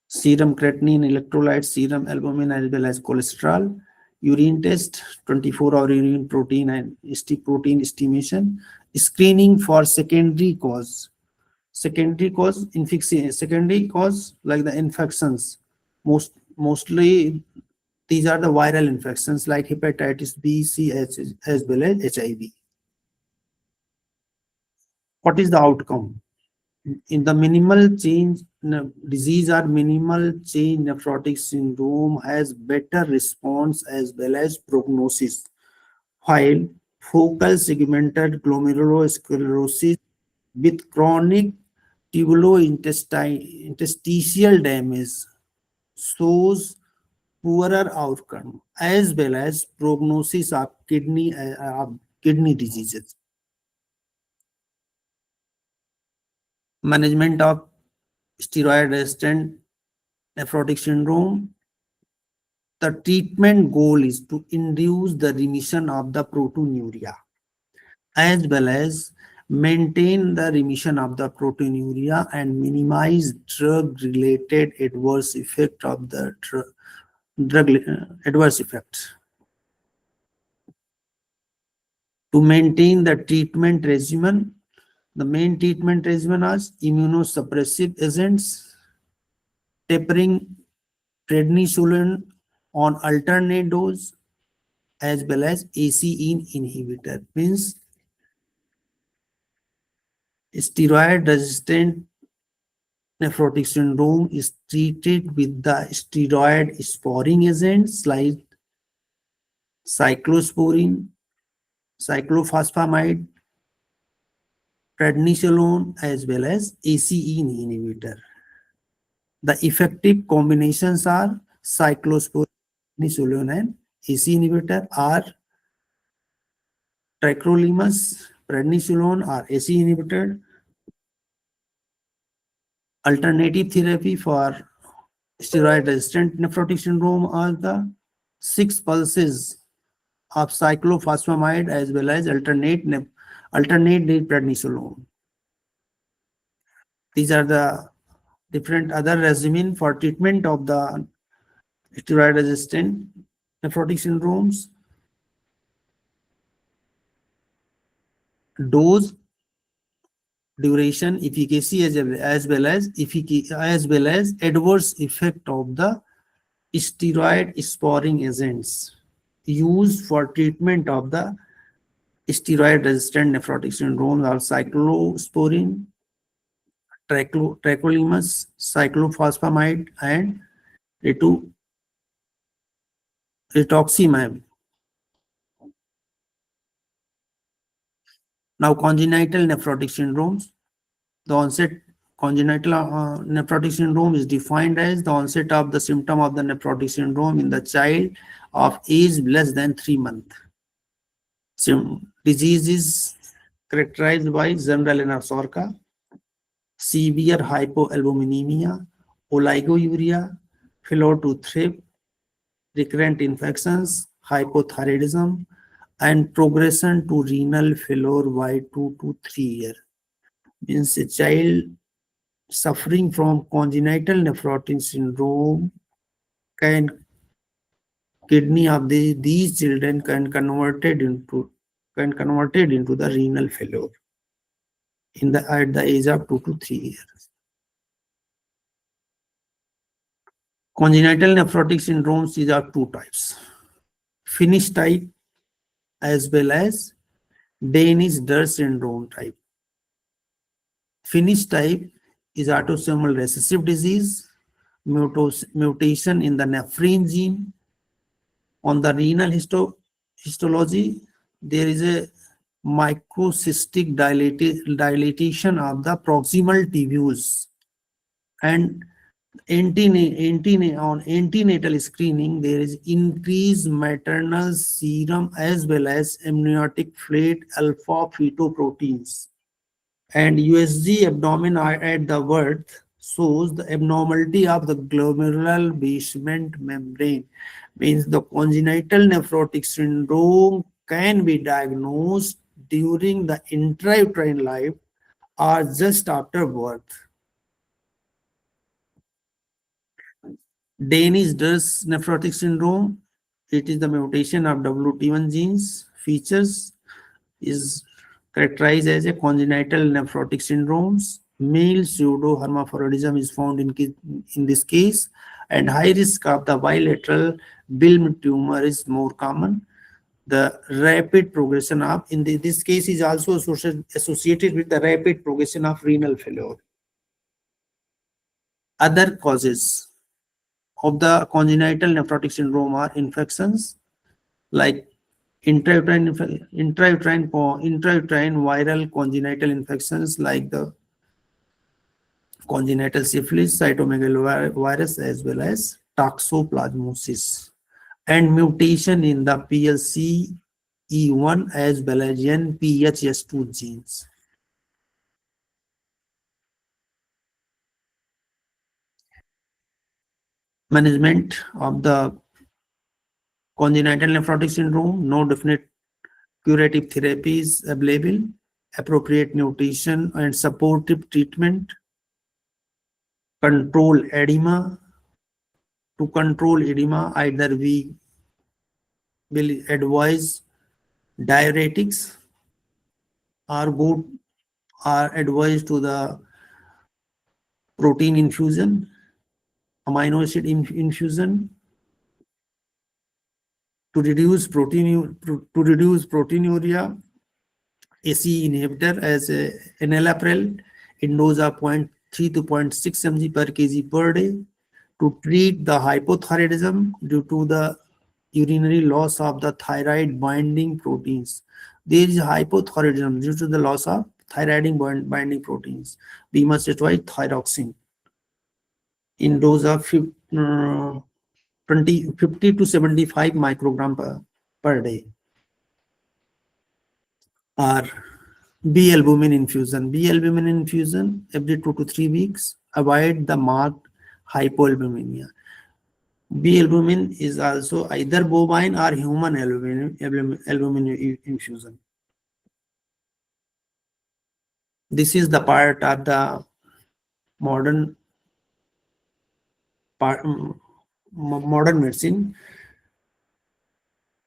serum creatinine, electrolytes, serum albumin as well as cholesterol. Urine test: 24-hour urine protein and protein estimation. Screening for secondary cause like the infections. Mostly these are the viral infections like hepatitis B, C, as well as HIV. What is the outcome? In the minimal change disease or minimal change nephrotic syndrome has better response as well as prognosis, while focal segmental glomerulosclerosis with chronic tubulointerstitial damage shows poorer outcome as well as prognosis of kidney diseases. Management of steroid resistant nephrotic syndrome. The treatment goal is to induce the remission of the proteinuria as well as maintain the remission of the proteinuria and minimize drug-related adverse effect of the adverse effects. To maintain the treatment regimen, the main treatment regimen is immunosuppressive agents, tapering prednisolone on alternate dose, as well as ACE inhibitor. Means steroid resistant nephrotic syndrome is treated with the steroid sparing agents like cyclosporine, cyclophosphamide, prednisolone, as well as ACE inhibitor. The effective combinations are cyclosporine, prednisolone, and ACE inhibitor, are tacrolimus, prednisolone, or ACE inhibitor. Alternative therapy for steroid resistant nephrotic syndrome are the 6 pulses of cyclophosphamide as well as alternate prednisolone. These are the different other regimen for treatment of the steroid resistant nephrotic syndromes. Dose, duration, efficacy, as well as adverse effect of the steroid sparing agents used for treatment of the steroid resistant nephrotic syndrome are cyclosporine, tacrolimus, cyclophosphamide, and rituximab. Now, congenital nephrotic syndromes. The onset congenital nephrotic syndrome is defined as the onset of the symptom of the nephrotic syndrome in the child of age less than 3 months. Disease is characterized by general anorexia, severe hypoalbuminemia, oliguria, failure to thrive, recurrent infections, hypothyroidism, and progression to renal failure by 2 to 3 years. Means a child suffering from congenital nephrotic syndrome can kidney of these children can converted into the renal failure at the age of 2 to 3 years. Congenital nephrotic syndromes is of two types: Finnish type as well as Danish-Dutch syndrome type. Finnish type is autosomal recessive disease, mutation in the nephrin gene. On the renal histology, there is a microcystic dilatation of the proximal tubules, and on antenatal screening, there is increased maternal serum as well as amniotic fluid alpha fetoproteins. And USG abdomen at the birth shows the abnormality of the glomerular basement membrane. Means the congenital nephrotic syndrome can be diagnosed during the intrauterine life or just after birth. Danish-Dutch nephrotic syndrome, it is the mutation of WT1 genes. Features is characterized as a congenital nephrotic syndromes. Male pseudohermaphroditism is found in this case, and high risk of the bilateral Wilm tumor is more common. The rapid progression of, this case is also associated with the rapid progression of renal failure. Other causes of the congenital nephrotic syndrome are infections like intrauterine viral congenital infections like the congenital syphilis, cytomegalovirus, as well as toxoplasmosis, and mutation in the PLCE1 as well as NPHS2 genes. Management of the congenital nephrotic syndrome: no definite curative therapies available, appropriate nutrition and supportive treatment, control edema. To control edema, either we will advise diuretics or advised to the protein infusion, amino acid infusion. To reduce proteinuria, ACE inhibitor as enalapril in dose of 0.3 to 0.6 mg per kg per day. To treat the hypothyroidism due to the urinary loss of the thyroid binding proteins. There is hypothyroidism due to the loss of thyroid binding proteins. We must avoid thyroxine in dose of 50 to 75 microgram per day. Or B-albumin infusion. B-albumin infusion every 2 to 3 weeks. Avoid the marked hypoalbuminemia. B-albumin is also either bovine or human albumin infusion. This is the part of the modern medicine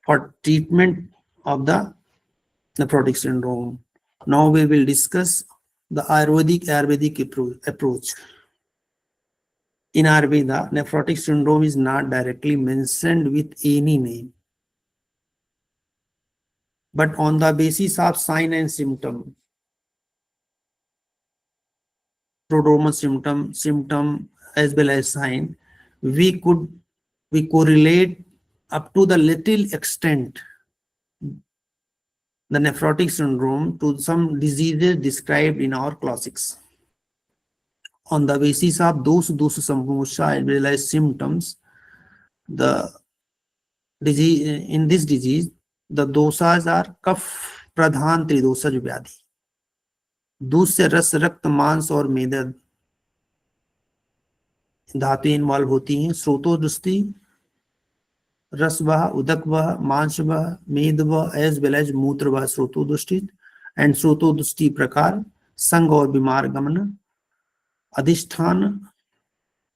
for treatment of the nephrotic syndrome. Now we will discuss the Ayurvedic approach. In Ayurveda, nephrotic syndrome is not directly mentioned with any name, but on the basis of sign and symptom, prodromal symptom as well as sign, we correlate up to the little extent the nephrotic syndrome to some diseases described in our classics. On the basis of those samosha as well as symptoms, the disease in this disease, the dosas are कफ प्रधान त्रिदोषज व्याधि, दूध से रस, रक्त, मांस और मेदा धातु involve होती हैं. स्रोतों दृष्टि Rasvah, Udakvah, Manshvah, Medvah, as well as Mutravah, Srotodustit and Srotodusti Prakar, संग और बीमार गमन, अधिष्ठान,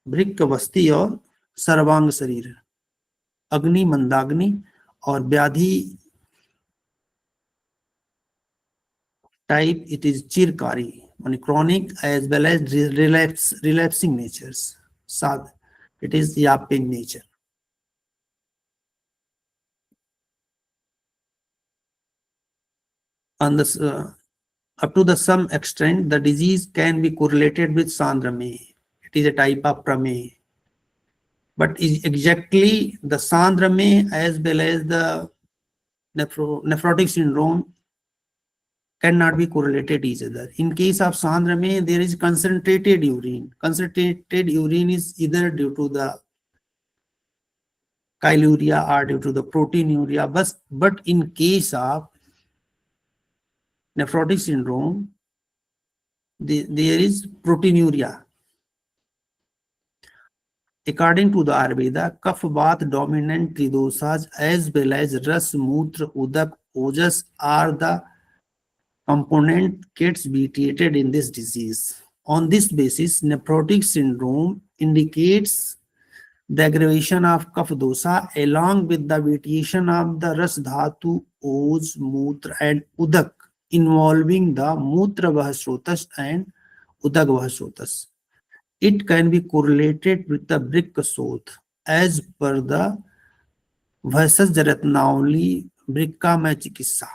वृक्क वस्ती और सर्वांग शरीर, अग्नि मंदाग्नि और व्याधि type it is चिरकारी माने chronic as well as relapsing natures. Sad, it is yapping nature. On this, up to the some extent, the disease can be correlated with Sandrame. It is a type of Prame. But is exactly the Sandrame as well as the nephrotic syndrome cannot be correlated each other. In case of Sandrame, there is concentrated urine. Concentrated urine is either due to the chyluria or due to the proteinuria. But in case of nephrotic syndrome, there is proteinuria. According to the Ayurveda, Kapha Vata dominant tridosas as well as Ras, Mutra, Udak, Ojas are the component gets vitiated in this disease. On this basis, nephrotic syndrome indicates the aggravation of Kapha dosa along with the vitiation of the Ras Dhatu, Oj, Mutra and Udak involving the Mutra Vahasrotas and Udak Vahasrotas. It can be correlated with the Brikka Sodh as per the Bhaisaj Ratnavali Brikkama Chikissa.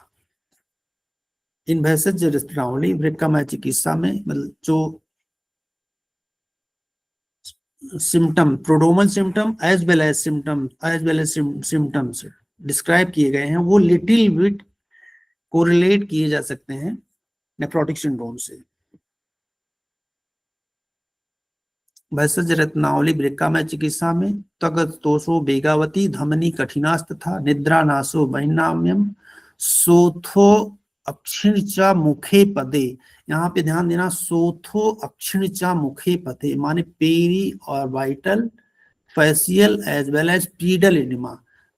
इन भैसज रत्नावली वृक्कमय चिकित्सा में मतलब जो symptom prodromal symptom as well as symptoms describe किए गए हैं वो little bit correlate किए जा सकते हैं नेफ्रोटिक सिंड्रोम से। भैसज रत्नावली वृक्कमय चिकित्सा में तगत तोषो बेगावती धमनी कठिनास्त था निद्रा नासो बहिनाम्यम सोथो अक्षिणचा मुखे पदे। यहाँ पे ध्यान देना, सोथो अक्षिणचा मुखे पदे माने periorbital facial as well as pedal oedema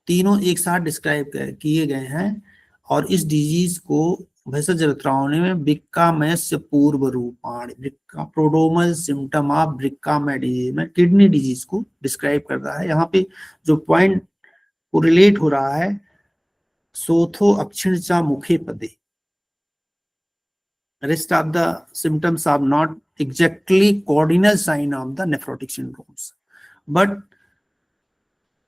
तीनों एक साथ डिस्क्राइब किए गए हैं। और इस डिजीज को भैसज रत्नावली में ब्रिक्कामयस्य पूर्व रूपाणि प्रोडोमल सिम्टम ऑफ ब्रिक्कामय डिजीज में किडनी डिजीज को डिस्क्राइब कर रहा है। यहाँ पे जो पॉइंट कोरिलेट हो रहा है सोथो अक्षिणचा मुखे पदे। Rest of the symptoms are not exactly cardinal sign of the nephrotic syndromes, but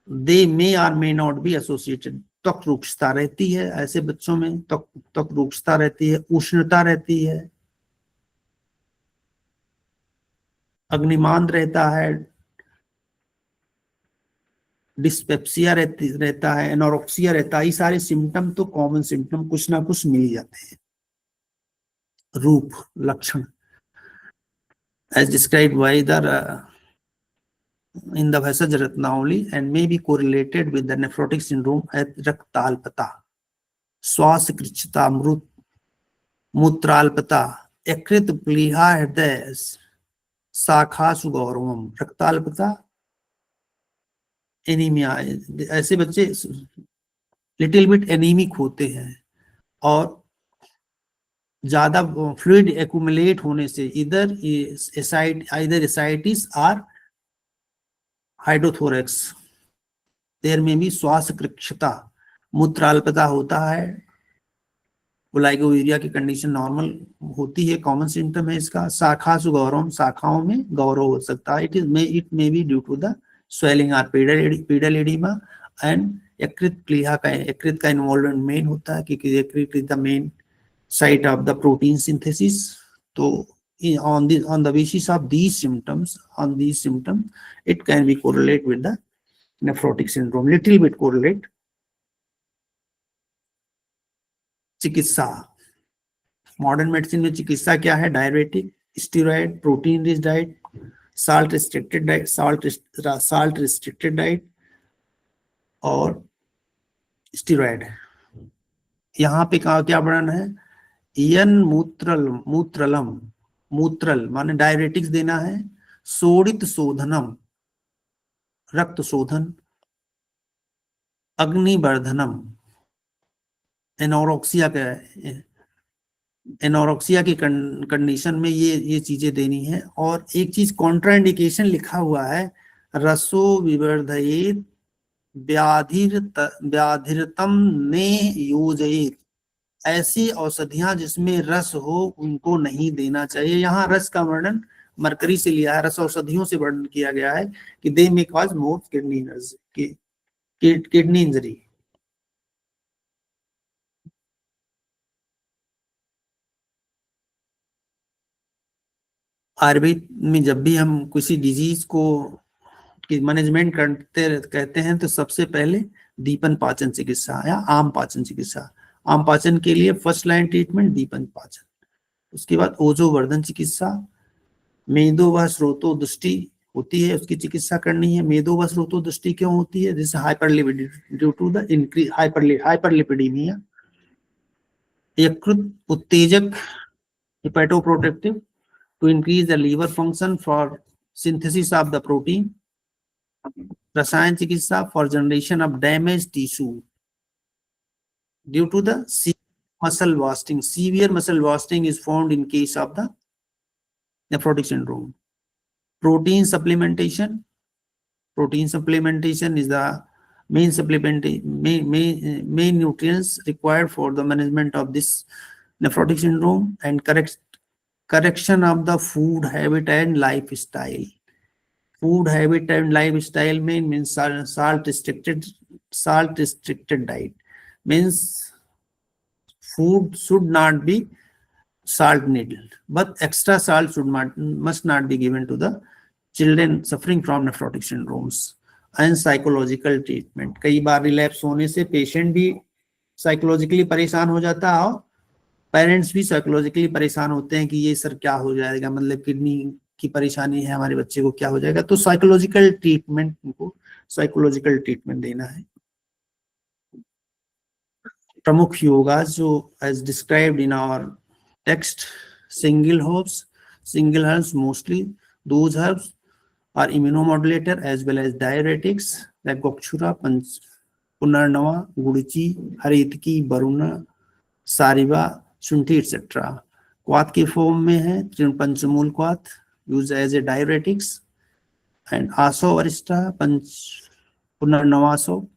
they may or may not be associated. त्वक रुक्षता रहती है ऐसे बच्चों में, त्वक रुक्षता रहती है, उष्णता रहती है, अग्निमांद रहता है, डिस्पेप्सिया रहता है, एनोरेक्सिया रहता है। ये सारे सिम्टम तो कॉमन सिम्टम कुछ ना कुछ मिल जाते हैं। रूप लक्षण as described by the in the Bhaisaj Ratnavali and may be correlated with the nephrotic syndrome at Raktalpata, Swasakrichita, Mutralpata, Ekrit Pliha Hriday, Sakha Sugauram, Raktalpata, anaemia. ऐसे बच्चे लिटिल बिट एनीमिक होते हैं और ज्यादा फ्लूइड एक्यूमुलेट होने से इधर ascites और हाइड्रोथोरेक्स देर में भी श्वास कृक्षता, मूत्राल्पता होता है। ओलाइगोयूरिया की कंडीशन नॉर्मल होती है, कॉमन सिम्टम है इसका। शाखा सुगौरम, शाखाओं में गौरव हो सकता है। It may be due to the swelling और पीडल एडिमा एंड यकृत प्लीहा का यकृत का इन्वॉल्वमेंट मेन होता है क्योंकि यकृत is the main site of the protein synthesis. So on the basis of these symptoms, it can be correlate with the nephrotic syndrome, little bit correlate. चिकित्सा, मॉडर्न मेडिसिन में चिकित्सा क्या है? Diabetic, steroid, protein rich diet, salt restricted diet और steroid. यहाँ पे क्या वर्णन है? यन मूत्रल माने डायरेटिक्स देना है, सोडित शोधनम रक्त शोधन, अग्निवर्धनम, एनोरेक्सिया की कंडीशन में ये चीजें देनी है। और एक चीज कॉन्ट्राइंडिकेशन लिखा हुआ है, रसो विवर्धयेत व्याधिरतम ने योजयेत, ऐसी औषधियां जिसमें रस हो उनको नहीं देना चाहिए। यहाँ रस का वर्णन मरकरी से लिया है, रस औषधियों से वर्णन किया गया है कि they may cause more kidney injury. Ayurveda में जब भी हम किसी डिजीज को की मैनेजमेंट कहते हैं तो सबसे पहले दीपन पाचन चिकित्सा या आम पाचन चिकित्सा। आम पाचन के लिए फर्स्ट लाइन ट्रीटमेंट दीपन पाचन, उसके बाद ओजोवर्धन चिकित्सा, मेदो व स्रोतो दृष्टि होती है उसकी चिकित्सा करनी है। मेदो व स्रोतो दृष्टि क्यों होती है? जैसे hyperlipidaemia, due to the increase hyperlipidaemia. यकृत उत्तेजक hepatoprotective to increase the liver function for synthesis of the protein. रसायन चिकित्सा for generation of damaged tissue due to the muscle wasting. Severe muscle wasting is found in case of the nephrotic syndrome. Protein supplementation is the main nutrients required for the management of this nephrotic syndrome. And correction of the food habit and lifestyle. Food habit and lifestyle means salt restricted diet, means food should not be salt needed, but extra salt must not be given to the children suffering from nephrotic syndromes. And psychological treatment, कई बार relapse होने से patient भी psychologically परेशान हो जाता है और parents भी साइकोलॉजिकली परेशान होते हैं कि ये सर क्या हो जाएगा, मतलब किडनी की परेशानी है हमारे बच्चे को, क्या हो जाएगा। तो साइकोलॉजिकल ट्रीटमेंट देना है। प्रमुख योगा जो as described in our text, single herbs mostly those herbs are immunomodulator as well as diuretics like gokshura, punarnava, guduchi, haritaki, varuna, sariva, shunthi etcetera. क्वाथ के फॉर्म में है panchamool kwath use as a diuretics, and asava arishta, पुनर्नवासो।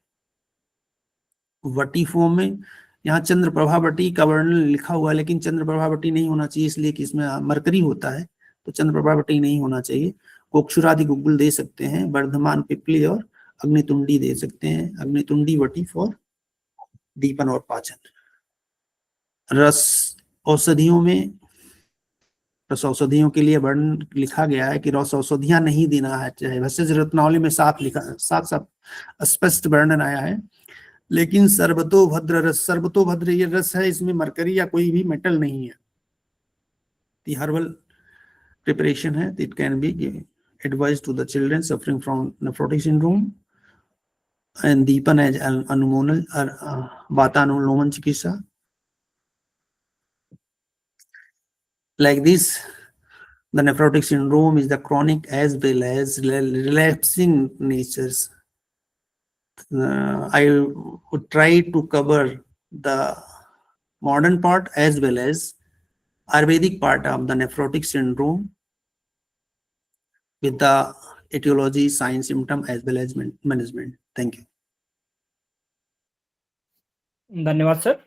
Vati form में यहाँ चंद्रप्रभा वटी का वर्णन लिखा हुआ है, लेकिन चंद्रप्रभा वटी नहीं होना चाहिए इसलिए कि इसमें मरकरी होता है, तो चंद्रप्रभा वटी नहीं होना चाहिए। कोक्षुरादि गुग्गुल दे सकते हैं, वर्धमान पिपली और अग्नितुंडी दे सकते हैं। अग्नितुंडी वटी फॉर दीपन और पाचन। रस औषधियों के लिए वर्णन लिखा गया है कि रस औषधियां नहीं देना है, चाहे भस्यज रत्नावली में साफ स्पष्ट वर्णन आया है। लेकिन सर्वतोभद्र रस, सर्वतोभद्र ये रस है, इसमें मरकरी या कोई भी मेटल नहीं है, हर्बल प्रिपरेशन है। It can be advise to the children suffering from nephrotic syndrome. And deepan as anulomana vatanulomana chikitsa. Like this, the nephrotic syndrome is the chronic as well as relapsing natures. I would try to cover the modern part as well as Ayurvedic part of the nephrotic syndrome with the etiology, sign, symptom as well as management. Thank you. धन्यवाद sir.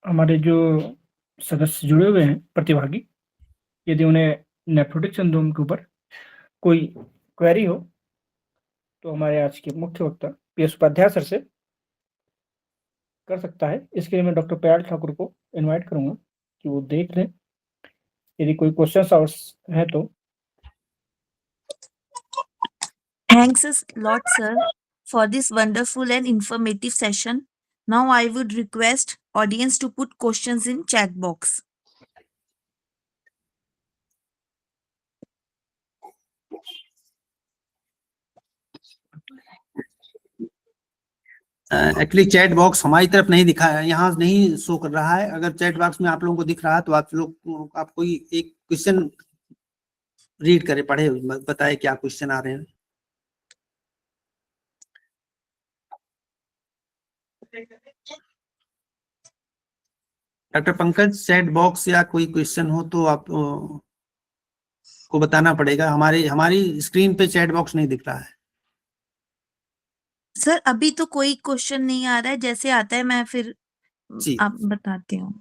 हमारे जो सदस्य जुड़े हुए हैं प्रतिभागी, यदि उन्हें नेफ्रोटिक सिंड्रोम के ऊपर कोई क्वेरी हो तो हमारे आज के मुख्य वक्ता PS उपाध्याय सर से कर सकता है। इसके लिए मैं डॉक्टर प्याल ठाकुर को इनवाइट करूंगा कि वो देख लें, यदि कोई क्वेश्चन है तो। Thanks a lot, sir, for this wonderful and informative session. Now I would request audience to put questions in chat box. Actually chat box हमारी तरफ नहीं दिखा है, यहाँ नहीं शो कर रहा है। अगर चैट बॉक्स में आप लोगों को दिख रहा है तो आप कोई एक क्वेश्चन रीड करें, पढ़े, बताए क्या क्वेश्चन आ रहे हैं। डॉक्टर पंकज, चैट बॉक्स या कोई क्वेश्चन हो तो आप को बताना पड़ेगा। हमारी स्क्रीन पे चैट बॉक्स नहीं दिख रहा है। सर अभी तो कोई क्वेश्चन नहीं आ रहा है, जैसे आता है मैं फिर जी। आप बताती हूँ।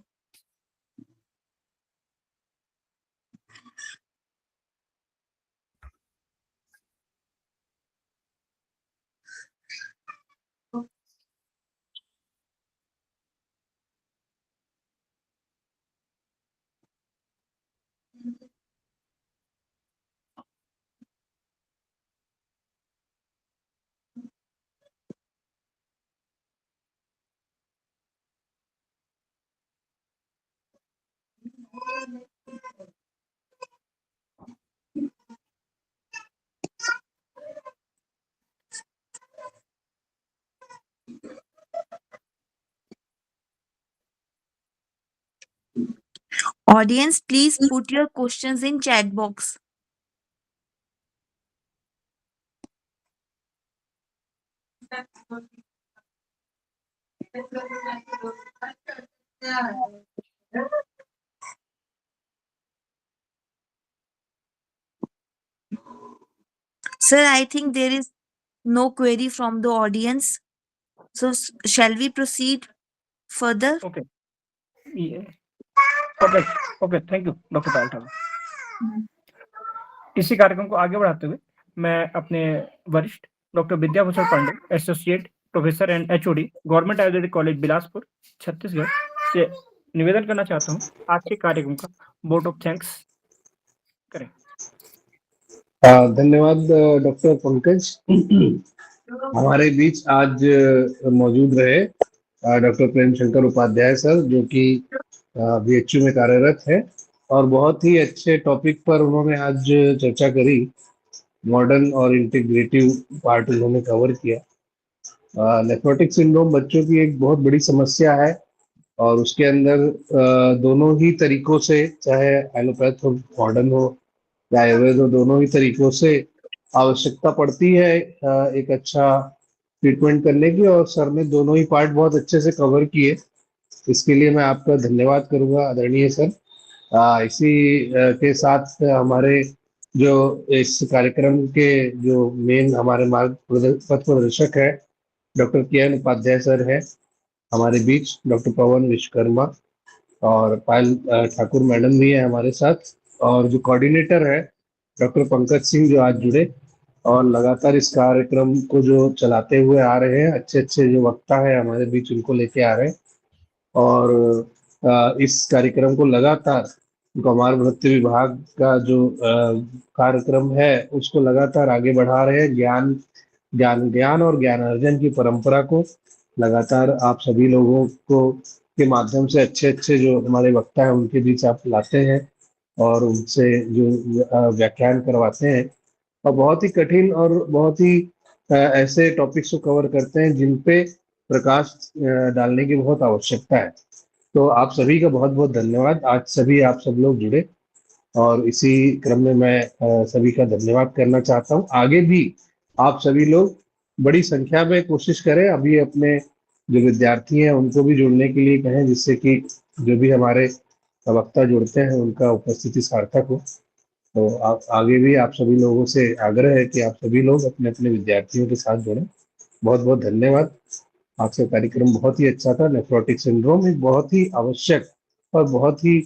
Audience, please put your questions in chat box. Sir, I think there is no query from the audience. So shall we proceed further? Okay okay thank you doctor Payal Thakur. इसी कार्यक्रम को आगे बढ़ाते हुए मैं अपने वरिष्ठ doctor Vidyabhushan Pandey, associate professor and HOD, government Ayurvedic college Bilaspur, Chhattisgarh से निवेदन करना चाहता हूँ आज के कार्यक्रम का वोट ऑफ थैंक्स करें। धन्यवाद डॉक्टर पंकज। हमारे बीच आज मौजूद रहे डॉक्टर प्रेम शंकर उपाध्याय सर, जो कि बीएचयू में कार्यरत है और बहुत ही अच्छे टॉपिक पर उन्होंने आज चर्चा करी। मॉडर्न और इंटीग्रेटिव पार्ट उन्होंने कवर किया। नेफ्रोटिक सिंड्रोम बच्चों की एक बहुत बड़ी समस्या है और उसके अंदर दोनों ही तरीकों से, चाहे एलोपैथ हो, मॉडर्न हो या आयुर्वेद हो, दोनों ही तरीकों से आवश्यकता पड़ती है एक अच्छा ट्रीटमेंट करने की, और सर ने दोनों ही पार्ट बहुत अच्छे से कवर किए। इसके लिए मैं आपका धन्यवाद करूंगा आदरणीय सर। इसी के साथ हमारे जो इस कार्यक्रम के जो मेन हमारे मार्ग पथ प्रदर्शक है डॉक्टर के.एन. उपाध्याय सर है हमारे बीच, डॉक्टर पवन विश्वकर्मा और पायल ठाकुर मैडम भी है हमारे साथ, और जो कोऑर्डिनेटर है डॉक्टर पंकज सिंह जो आज जुड़े और लगातार इस कार्यक्रम को जो चलाते हुए आ रहे हैं, अच्छे अच्छे जो वक्ता है हमारे बीच उनको लेके आ रहे हैं और इस कार्यक्रम को लगातार कुमार वृत्ति विभाग का जो कार्यक्रम है उसको लगातार आगे बढ़ा रहे हैं। ज्ञान और ज्ञान अर्जन की परंपरा को लगातार आप सभी लोगों को के माध्यम से अच्छे अच्छे जो हमारे वक्ता हैं उनके बीच आप लाते हैं और उनसे जो व्याख्यान करवाते हैं और बहुत ही कठिन और बहुत ही ऐसे टॉपिक्स को कवर करते हैं जिन पे प्रकाश डालने की बहुत आवश्यकता है। तो आप सभी का बहुत बहुत धन्यवाद। आज सभी आप सब लोग जुड़े और इसी क्रम में मैं सभी का धन्यवाद करना चाहता हूँ। आगे भी आप सभी लोग बड़ी संख्या में कोशिश करें, अभी अपने जो विद्यार्थी हैं उनको भी जुड़ने के लिए कहें, जिससे कि जो भी हमारे वक्ता जुड़ते हैं उनका उपस्थिति सार्थक हो। तो आप आगे भी आप सभी लोगों से आग्रह है कि आप सभी लोग अपने अपने विद्यार्थियों के साथ जुड़ें। बहुत बहुत धन्यवाद। आपका कार्यक्रम बहुत ही अच्छा था। नेफ्रोटिक सिंड्रोम एक बहुत ही आवश्यक और बहुत ही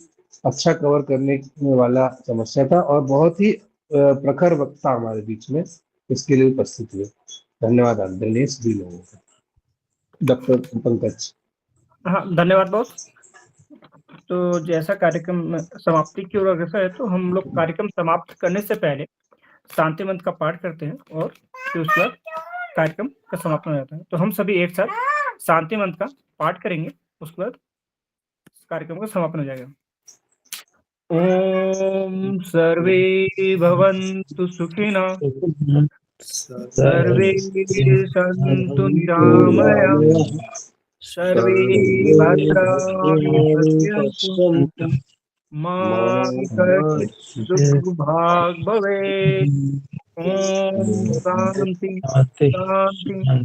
अच्छा कवर करने वाला समस्या था और बहुत ही प्रखर वक्ता हमारे बीच में इसके लिए उपस्थित हुए। धन्यवाद आदरणीय सभी लोगों का। डॉक्टर पंकज। हाँ धन्यवाद बॉस। तो जैसा कार्यक्रम समाप्ति की ओर अग्रसर है, तो हम लोग कार्यक्रम समाप्त करने से पहले शांति मंत्र का पाठ करते हैं और फिर उसके बाद कार्यक्रम का समापन हो जाता है। तो हम सभी एक साथ शांति मंत्र का पाठ करेंगे, उसके बाद कार्यक्रम का समापन हो जाएगा। ओम सर्वे भवन्तु सुखिनः, सर्वे सन्तु निरामयाः, सर्वे भद्राणि पश्यन्तु, मा कश्चित् दुर्भाग् भवेत्। ओम शांति शांति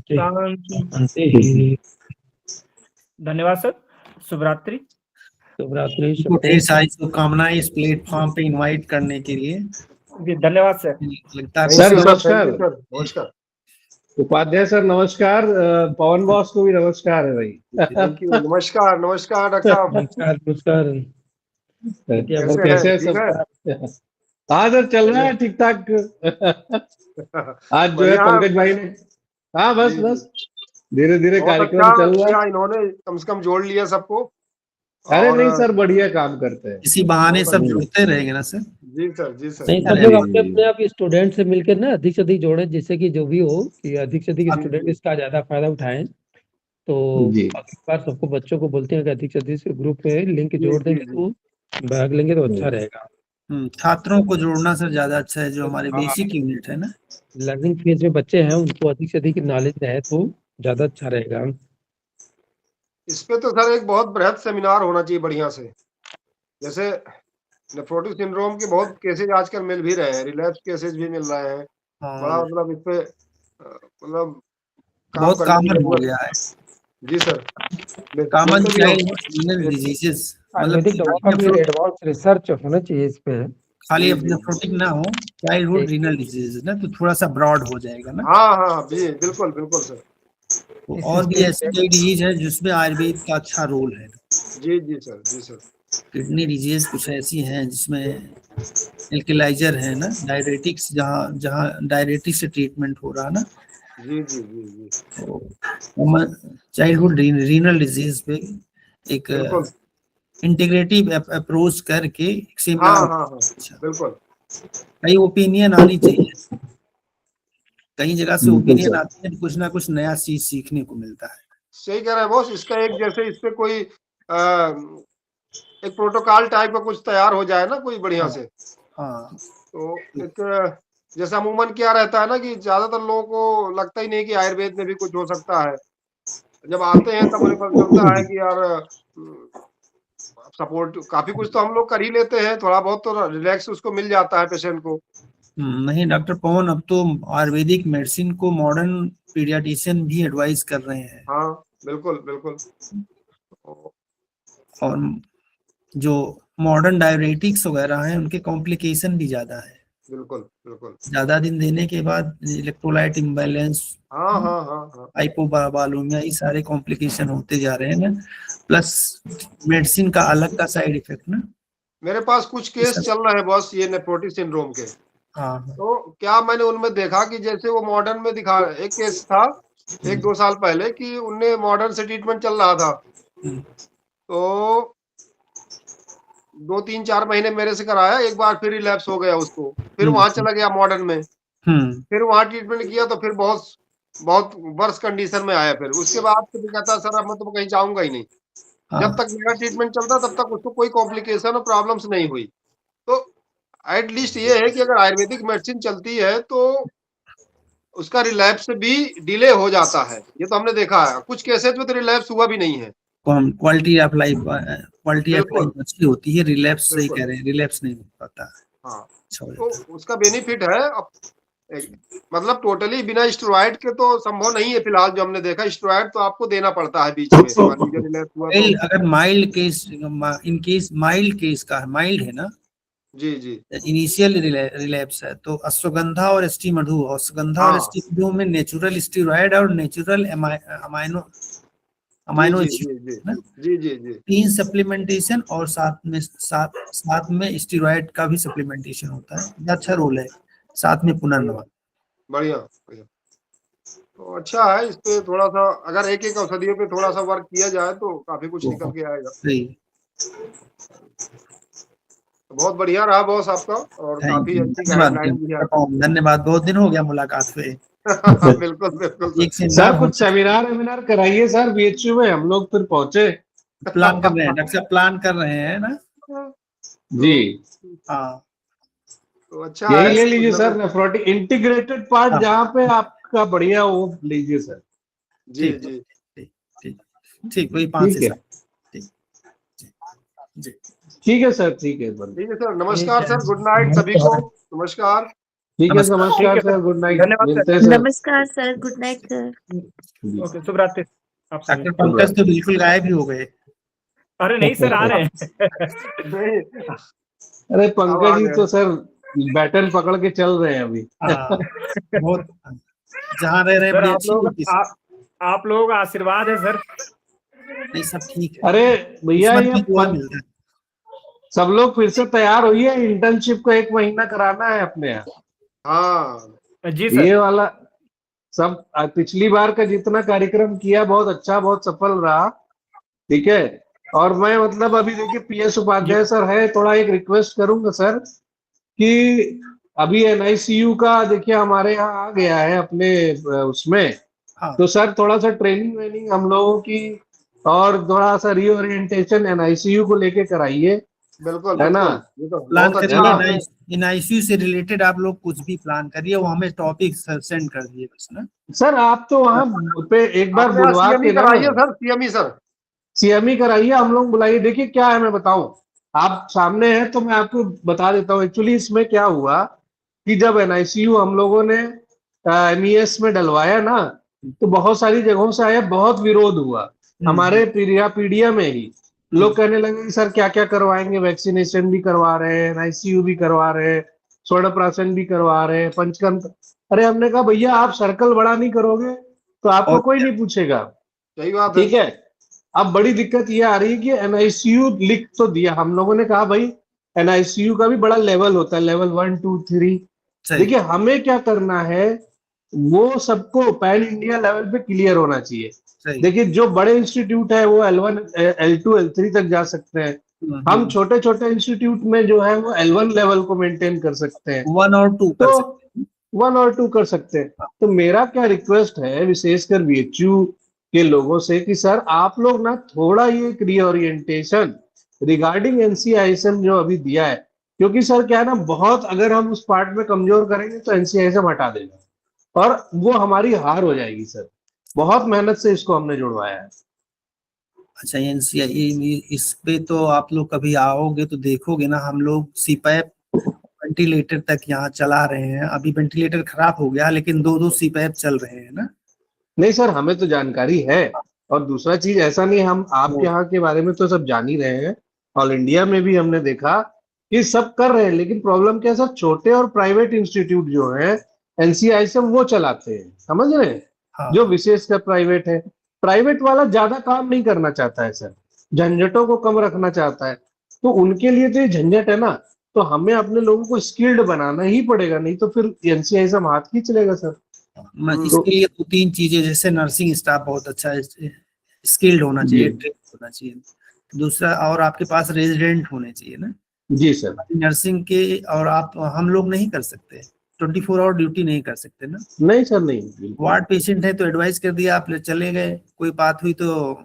शांति। धन्यवाद सर। शुभ रात्रि। शुभ रात्रि। ढेर सारी शुभकामनाएं इस प्लेटफॉर्म पे इनवाइट करने के लिए। जी धन्यवाद सर। लगता है सर Thank you, नमस्कार। sir. नमस्कार। उपाध्याय सर नमस्कार। पवन बॉस को भी नमस्कार है भाई। Thank you. नमस्कार नमस्कार डॉक्टर साहब। नमस्कार नमस्कार। कैसे कैसे हैं? है ठीक है? सब? हाँ सर चल रहा है ठीक ठाक। आज जो है बढ़िया। पंकज भाई ने, हाँ बस जी, बस धीरे धीरे बहुत कार्यक्रम अच्छा चल रहा किया है। इन्होंने, कम से कम जोड़ लिया सबको। अरे और नहीं सर बढ़िया काम करते हैं। इसी बहाने बहुत सब अच्छा। जुड़ते रहेंगे ना सर। जी सर, जी सर। नहीं, सब अरे लोग वाह। अपने अपने आप स्टूडेंट से मिलकर ना अधिक से अधिक जोड़े, जिससे कि जो भी हो कि अधिक से अधिक जी, स्टूडेंट जी। इसका ज्यादा फायदा उठाएं। तो जी अगली बार सबको बच्चों को बोलते हैं कि अधिक से अधिक ग्रुप में लिंक जी, जोड़ जी, देंगे जी। तो भाग लेंगे तो अच्छा रहेगा। छात्रों को जोड़ना सर ज्यादा अच्छा है, जो हमारे हाँ। बेसिक यूनिट है ना। लर्निंग फेज में बच्चे हैं, उनको अधिक से अधिक नॉलेज रहे तो ज्यादा अच्छा रहेगा। इस पे तो सर एक बहुत बृहद सेमिनार होना चाहिए बढ़िया से। जैसे नेफ्रोटिक सिंड्रोम के बहुत केसेज आजकल मिल भी रहे हैं, रिलैप्स केसेज भी मिल रहे हैं। बड़ा हाँ, मतलब इस पे मतलब काम बहुत करने की कॉमन हो जरूरत गया है। है। जी सर। कॉमन वैसे भी चाइल्ड एक- डिजीजेस, मतलब आयुर्वेदिक दवा का भी एडवांस रिसर्च होना चाहिए इस पे। खाली जी, अपने जी। नेफ्रोटिक ना हो, चाइल्डहुड एक- रीनल डिजीज ना, तो थोड़ा सा ब्रॉड हो जाएगा ना। हाँ हाँ जी, बिल्कुल बिल्कुल सर। तो इस और भी स्टेज ऐसी पे कई डिजीज है जिसमें आयुर्वेद का अच्छा रोल है। जी जी सर, जी सर। किडनी डिजीज कुछ ऐसी हैं जिसमें एल्कलाइजर है ना, डायरेटिक्स, जहाँ जहाँ डायरेटिक्स से ट्रीटमेंट हो रहा ना। जी जी जी जी चाइल्डहुड रीनल डिजीज पे एक बिल्कुल। इंटीग्रेटिव अप्रोच करके एक हाँ सेमिनार। हाँ हाँ बिल्कुल। कई ओपिनियन आनी चाहिए, कई जगह से बिल्कुल ओपिनियन सर। आते हैं, कुछ ना कुछ नया चीज सीखने को मिलता है। सही कह रहे हैं बॉस। इसका एक जैसे इस पे कोई एक प्रोटोकॉल टाइप का कुछ तैयार हो जाए ना कोई बढ़िया हाँ। से, हाँ, तो एक जैसे अमूमन क्या रहता है ना कि ज्यादातर लोगों को लगता ही नहीं कि आयुर्वेद में भी कुछ हो सकता है। जब आते हैं तब उन्हें पता चलता है कि यार सपोर्ट काफी कुछ तो हम लोग कर ही लेते हैं, थोड़ा बहुत तो रिलैक्स उसको मिल जाता है पेशेंट को। नहीं डॉक्टर पवन, अब तो आयुर्वेदिक मेडिसिन को मॉडर्न पीडियाट्रिशियन भी एडवाइस कर रहे हैं। हाँ बिल्कुल बिल्कुल। और जो मॉडर्न डायरेटिक्स वगैरह हैं उनके कॉम्प्लिकेशन भी ज्यादा है। बिल्कुल बिल्कुल। ज्यादा दिन देने के बाद इलेक्ट्रोलाइट इम्बैलेंस, हाँ हाँ हाँ हाँ हाइपोबालूमिया, ये सारे कॉम्प्लिकेशन होते जा रहे हैं ना, प्लस मेडिसिन का अलग का साइड इफेक्ट ना। मेरे पास कुछ केस चल रहे हैं बॉस ये नेफ्रोटिक सिंड्रोम के। हाँ तो क्या मैंने उनमें देखा कि जैसे वो मॉडर्न में दिखा, एक केस था 1-2 साल पहले कि उनने मॉडर्न से ट्रीटमेंट चल रहा था, तो 2-3-4 महीने मेरे से कराया, एक बार फिर रिलैप्स हो गया उसको, फिर वहां चला गया मॉडर्न में, फिर वहां ट्रीटमेंट किया तो फिर बहुत बहुत वर्स कंडीशन में आया। फिर उसके बाद फिर कहता सर अब मैं तो कहीं जाऊंगा ही नहीं। जब तक मेरा ट्रीटमेंट चलता तब तक उसको कोई कॉम्प्लिकेशन और प्रॉब्लम्स नहीं हुई। तो एटलीस्ट ये है कि अगर आयुर्वेदिक मेडिसिन चलती है तो उसका रिलैप्स भी डिले हो जाता है। ये तो हमने देखा है, कुछ केसेस में तो रिलैप्स हुआ भी नहीं है। Quality of life, quality of बिल्कुल लाइफ अच्छी होती है, रिलैप्स सही बिल्कुल। कह रहे हैं, रिलैप्स नहीं हो पाता, हाँ अच्छा हो तो जाता है। उसका बेनिफिट है। अब मतलब टोटली बिना स्टेरॉइड के तो संभव नहीं है फिलहाल जो हमने देखा। स्टेरॉइड तो आपको देना पड़ता है बीच में, मान लीजिए रिलैप्स हुआ तो। अगर mild case, in case mild case का, माइल्ड है ना, जी जी इनिशियल रिलैप्स है, तो अश्वगंधा और एस्टी मधु, अश्वगंधा और हाँ एस्टी मधु में नेचुरल स्टेरॉइड और नेचुरल अमाइनो जी अमाइनो जी एसिड जी जी ना, जी जी जी 3 सप्लीमेंटेशन, और साथ में स्टेरॉइड का भी सप्लीमेंटेशन होता है। ये अच्छा रोल है, साथ में पुनर्नवा। बढ़िया बढ़िया। तो अच्छा है, इस पे थोड़ा सा अगर एक एक औषधियों पे थोड़ा सा वर्क किया जाए तो काफी कुछ निकल के आएगा। सही, तो बहुत बढ़िया रहा बॉस आपका, और थैंक काफी यू, अच्छी धन्यवाद गाइडलाइन भी है आपकी। धन्यवाद, बहुत दिन हो गया मुलाकात हुए। बिल्कुल बिल्कुल सर। एक सर सेमिनार कुछ सेमिनार कराइए सर बीएचयू में, हम लोग फिर पहुंचे। प्लान कर रहे हैं, डॉक्टर साहब प्लान कर रहे हैं ना। जी हाँ, तो अच्छा यही है ले लीजिए मतलब। सर, नेफ्रोटिक इंटीग्रेटेड पार्ट हाँ। जहाँ पे आपका बढ़िया वो लीजिए सर। जी ठीक जी ठीक ठीक ठीक, वही 5 ठीक से है 7। ठीक जी, ठीक है सर, ठीक है ठीक है सर। नमस्कार ठीक है। सर, गुड नाइट सभी को। नमस्कार। ठीक है, नमस्कार। ठीक नमस्कार है सर, सर, गुड नाइट, धन्यवाद मिलते सर। हैं सर। नमस्कार सर, गुड नाइट सर। जी। ओके, शुभ रात्रि। आप सभी। डॉक्टर पंकज तो बिल्कुल गायब ही हो गए। अरे नहीं सर, आ रहे हैं। नहीं, अरे पंकज आ जी गए। तो सर बैटन पकड़ के चल रहे हैं अभी। हाँ, बहुत जहाँ रह रहे हैं सर बड़ी आप अच्छी लोग ड्यूटी से। आप लोगों का आशीर्वाद है सर। नहीं, सब ठीक है, अरे भैया किस्मत ये की दुआ मिलता है। सब लोग फिर से तैयार होइए, इंटर्नशिप को 1 महीना कराना है अपने यहाँ। हाँ, जी सर। ये वाला सब पिछली बार का जितना कार्यक्रम किया बहुत अच्छा, बहुत सफल रहा। ठीक है। और मैं मतलब अभी देखिए पीएस उपाध्याय सर है, थोड़ा एक रिक्वेस्ट करूंगा सर कि अभी एनआईसीयू का देखिए हमारे यहाँ आ गया है अपने उसमें, हाँ, तो सर थोड़ा सा ट्रेनिंग वेनिंग हम लोगों की और थोड़ा सा रीओरिएंटेशन एनआईसीयू को लेके कराइए, बिल्कुल है ना? बिल्कुल, ये तो प्लान बहुत करिए अच्छा ना? आपने। इन आईसीयू से रिलेटेड आप लोग कुछ भी प्लान करिए, वो हमें टॉपिक सेंड कर दिए बस ना। सर आप तो वहां पे एक बार अपने यहाँ बुलवा सीएमई के ना कराइए सर, सीएमई सर। सीएमई कराइए, हम लोग बुलाइए। देखिए क्या है मैं बताऊं, आप सामने हैं तो मैं आपको बता देता हूँ। एक्चुअली इसमें क्या हुआ कि जब एनआईसीयू हम लोगों ने एमईएस में डलवाया ना, तो बहुत सारी जगहों से आया, बहुत विरोध हुआ हमारे पीडिया में ही। लोग कहने लगे कि सर क्या क्या करवाएंगे, वैक्सीनेशन भी करवा रहे हैं, एनआईसीयू भी करवा रहे हैं, स्वर्णप्राशन भी करवा रहे हैं, पंचकर्म। अरे हमने कहा भैया आप सर्कल बड़ा नहीं करोगे तो आपको और कोई नहीं पूछेगा। सही बात है। ठीक है। अब बड़ी दिक्कत ये आ रही है कि एनआईसीयू लिख तो दिया, हम लोगों ने कहा भाई एनआईसीयू का भी बड़ा लेवल होता है, लेवल 1 2 3। सही, देखिए हमें क्या करना है, वो सबको पैन इंडिया लेवल पे क्लियर होना चाहिए। सही। देखिए जो बड़े इंस्टीट्यूट है वो L1 L2 L3 तक जा सकते हैं, हम छोटे छोटे इंस्टीट्यूट में जो है वो L1 लेवल को मेंटेन कर सकते हैं, 1 और 2 कर तो सकते 1 और 2 कर सकते हैं। तो मेरा क्या रिक्वेस्ट है विशेषकर बीएचयू के लोगों से कि सर आप लोग ना थोड़ा ये रीओरिएंटेशन रिगार्डिंग एनसीआईएसएम जो अभी दिया है, क्योंकि सर क्या है ना, बहुत अगर हम उस पार्ट में कमजोर करेंगे तो एनसीआईएसएम हटा देगा और वो हमारी हार हो जाएगी सर। बहुत मेहनत से इसको हमने जुड़वाया है। अच्छा, एनसीआई इस पे तो आप लोग कभी आओगे तो देखोगे ना, हम लोग सीपैप वेंटिलेटर तक यहाँ चला रहे हैं। अभी वेंटिलेटर खराब हो गया लेकिन 2-2 सीपैप चल रहे हैं ना। नहीं सर हमें तो जानकारी है, और दूसरा चीज ऐसा नहीं, हम आपके यहाँ के बारे में तो सब जान ही रहे हैं, ऑल इंडिया में भी हमने देखा कि सब कर रहे हैं, लेकिन प्रॉब्लम क्या है सर, छोटे और प्राइवेट इंस्टीट्यूट जो है एनसीआईएसएम वो चलाते हैं, समझ रहे हैं? हाँ, जो विशेषकर प्राइवेट है, प्राइवेट वाला ज्यादा काम नहीं करना चाहता है सर, झंझटों को कम रखना चाहता है, तो उनके लिए तो ये झंझट है ना। तो हमें अपने लोगों को स्किल्ड बनाना ही पड़ेगा, नहीं तो फिर एनसीआईएसएम हाथ खींच लेगा सर। मैं इसके लिए 2-3 चीजें, जैसे नर्सिंग स्टाफ बहुत अच्छा स्किल्ड होना चाहिए, ट्रेन होना चाहिए। दूसरा, और आपके पास रेजिडेंट होने चाहिए ना जी सर। नर्सिंग के। और आप, हम लोग नहीं कर सकते 24 आवर ड्यूटी नहीं कर सकते ना। नहीं सर नहीं। वार्ड पेशेंट है तो एडवाइस कर दिया, आप चले गए, कोई बात हुई तो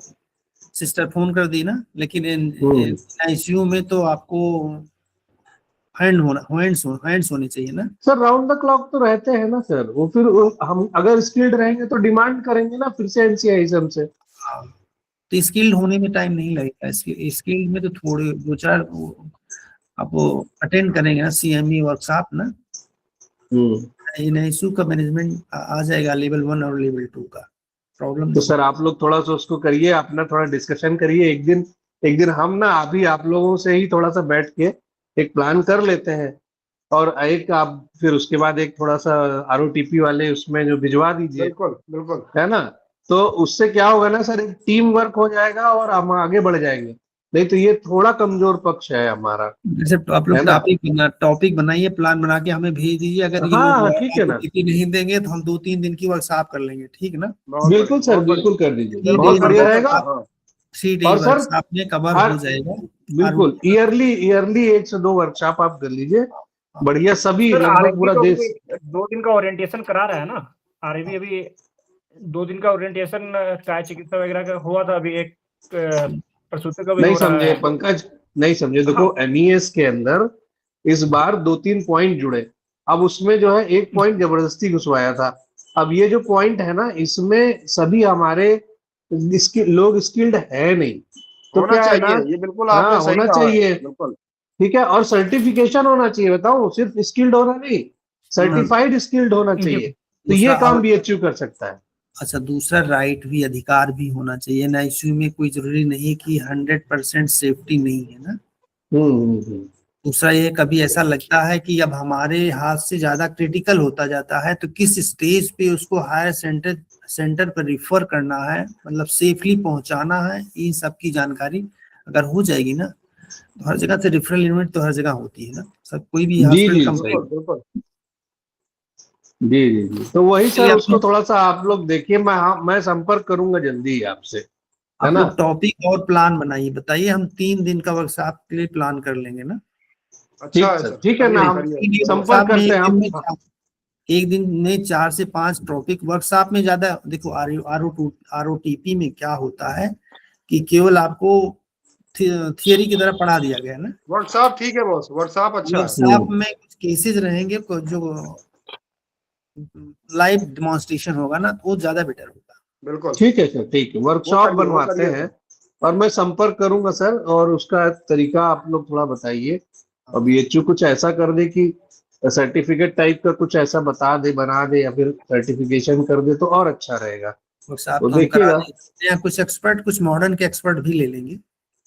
सिस्टर फोन कर दी ना। लेकिन आईसीयू में तो आपको हैंड्स होने चाहिए ना। सर राउंड द क्लॉक तो रहते हैं ना सर, वो फिर हम अगर स्किल्ड रहेंगे तो डिमांड करेंगे ना फिर से एनसीआईएसएम से। तो स्किल्ड होने में टाइम नहीं लगेगा। स्किल्ड में तो थोड़े 2-4 आप वो अटेंड करेंगे ना, सीएमई वर्कशॉप ना, एनआईसीयू का मैनेजमेंट आ जाएगा लेवल 1 और लेवल 2 का। प्रॉब्लम तो सर आप लोग थोड़ा सा उसको करिए, अपना थोड़ा डिस्कशन करिए। एक दिन हम ना अभी आप लोगों से ही थोड़ा सा बैठ के एक प्लान कर लेते हैं, और एक आप फिर उसके बाद एक थोड़ा सा आरओटीपी वाले उसमें जो भिजवा दीजिए, बिल्कुल बिल्कुल। है ना? तो उससे क्या होगा ना सर, एक टीम वर्क हो जाएगा और हम आगे बढ़ जाएंगे। नहीं तो ये थोड़ा कमजोर पक्ष है हमारा। जैसे आप लोग टॉपिक बनाइए, प्लान बना के हमें भेज दीजिए। अगर ये लोग ठीक है ना, नहीं देंगे तो हम 2-3 दिन की वर्कशॉप कर लेंगे, ठीक ना। बिल्कुल सर, बिल्कुल कर दीजिए, बहुत बहुत बढ़िया बढ़िया रहेगा। 3 डे और सर वर्कशॉप में कवर हो जाएगा। बिल्कुल ईयरली 1 से 2 वर्कशॉप आप कर लीजिए, बढ़िया। सभी लगभग पूरा देश 2 दिन का ओरिएंटेशन करा रहा है ना आरबी। अभी 2 दिन का ओरिएंटेशन काय चिकित्सा वगैरह का हुआ था, अभी एक प्रसूति का भी नहीं हो रहा समझे है। पंकज, नहीं समझे। देखो एमईएस के अंदर इस बार 2-3 पॉइंट जुड़े, अब उसमें जो है एक पॉइंट जबरदस्ती घुसवाया था। अब ये जो पॉइंट है ना, इसमें सभी हमारे लोग स्किल्ड है नहीं, तो होना क्या है ना, चाहिए, ये बिल्कुल आपने सही होना कहा है, चाहिए। बिल्कुल। ठीक है, और सर्टिफिकेशन होना चाहिए, बताओ, सिर्फ स्किल्ड होना नहीं, सर्टिफाइड स्किल्ड होना चाहिए। तो ये दूसरा, काम बीएचयू कर सकता है। अच्छा, दूसरा राइट भी, अधिकार भी होना चाहिए ना। ICU में कोई जरूरी नहीं कि 100% सेफ्टी नहीं है ना। दूसरा ये कभी ऐसा लगता है कि अब हमारे हाथ से ज्यादा क्रिटिकल होता जाता है, तो किस स्टेज पे उसको हायर सेंटर पर रिफर करना है, मतलब सेफली पहुंचाना है, इन सब की जानकारी अगर हो जाएगी ना, तो हर जगह से रेफरल यूनिट तो हर जगह होती है ना, सब कोई भी जी हॉस्पिटल जी का सही। बिल्कुल जी जी जी, तो वही सर, इसलिए उसको थोड़ा सा आप लोग देखिए, मैं संपर्क करूंगा जल्दी ही आपसे, है आप ना। लोग टॉपिक और प्लान बनाइए, बताइए, हम 3 दिन का वर्कशॉप के लिए प्लान कर लेंगे ना। अच्छा है ठीक सर, सर, ठीक है ना, करिए हम करिए। संपर्क वर्कशॉप में करते हैं हम। एक दिन में 4 से 5 टॉपिक वर्कशॉप में ज्यादा। देखो ROTP में क्या होता है कि केवल आपको थियरी की तरह पढ़ा दिया गया है ना। व्हाट्सएप ठीक है बॉस, व्हाट्सएप अच्छा है। वर्कशॉप में कुछ केसेस रहेंगे जो लाइव डेमोन्स्ट्रेशन होगा ना, तो वो ज्यादा बेटर होगा। बिल्कुल ठीक है सर, ठीक है, वो वर्कशॉप करिए, वो बनवाते करिए हैं सर। और मैं संपर्क करूंगा सर, और उसका तरीका आप लोग थोड़ा बताइए। अब BHU कुछ ऐसा कर दे कि सर्टिफिकेट टाइप का कुछ ऐसा बता दे, बना दे, या फिर सर्टिफिकेशन कर दे तो और अच्छा रहेगा। वर्कशॉप तो तो हम करा देखिएगा। देंगे, या कुछ एक्सपर्ट, कुछ मॉडर्न के एक्सपर्ट भी ले लेंगे।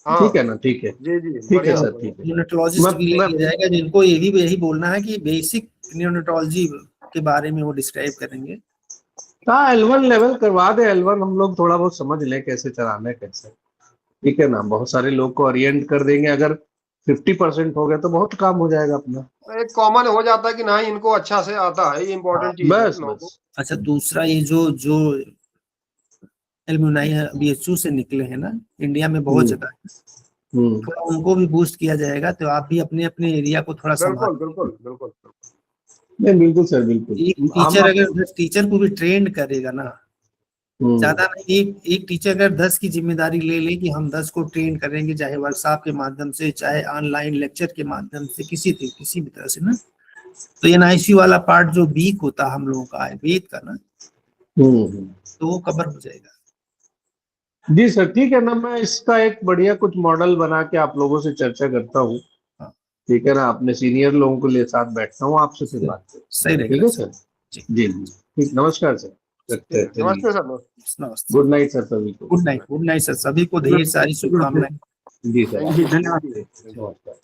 हाँ ठीक है ना, ठीक है, जी जी, ठीक है बढ़िया सर, बढ़िया। ठीक है। न्यूरोलॉजिस्ट भी ले मैं लिया जाएगा, जिनको यही बोलना है कि बेसिक न्यूरोलॉजी के बारे में वो डिस्क्राइब करेंगे। हाँ, L1 लेवल करवा दे, L1 हम लोग थोड़ा बहुत समझ लें कैसे चलाना है, कैसे। ठीक है ना, बहुत सारे लोग को ओरिएंट कर देंगे, अगर 50% हो गया तो बहुत काम हो जाएगा अपना। एक कॉमन हो जाता है कि नहीं इनको अच्छा से आता है, ये इम्पोर्टेंट चीज है बस लोगों को। बस। अच्छा, दूसरा ये जो एलुमनाई BHU से निकले हैं ना, इंडिया में बहुत जगह, हम्म। थोड़ा उनको भी बूस्ट किया जाएगा, तो आप भी अपने अपने एरिया को थोड़ा संभाल। बिल्कुल बिल्कुल बिल्कुल। नहीं, बिल्कुल सर, बिल्कुल। एक हम टीचर अगर 10 टीचर को भी ट्रेंड करेगा ना, ज्यादा नहीं, एक टीचर अगर 10 की जिम्मेदारी ले ले कि हम 10 को ट्रेन करेंगे, चाहे वर्कशॉप के माध्यम से, चाहे ऑनलाइन लेक्चर के माध्यम से, किसी भी तरह से ना, तो ये ICU वाला पार्ट जो वीक होता हम लोगों का है, वेद का ना, तो वो कवर हो जाएगा। जी सर, ठीक है ना, मैं इसका एक बढ़िया कुछ मॉडल बना के आप लोगों से चर्चा करता हूँ। हाँ। ठीक है ना, अपने सीनियर लोगों को लिए साथ बैठता हूँ, आपसे फिर बात करते सही हैं। रहेगा ठीक है सर। सर। जी जी, ठीक, नमस्कार सर, रखते हैं, चलिए। नमस्ते सर। नमस्ते। गुड नाइट सर सभी को। गुड नाइट सर, सभी को ढेर सारी शुभकामनाएं। जी सर। थैंक जी यू। धन्यवाद। नमस्कार।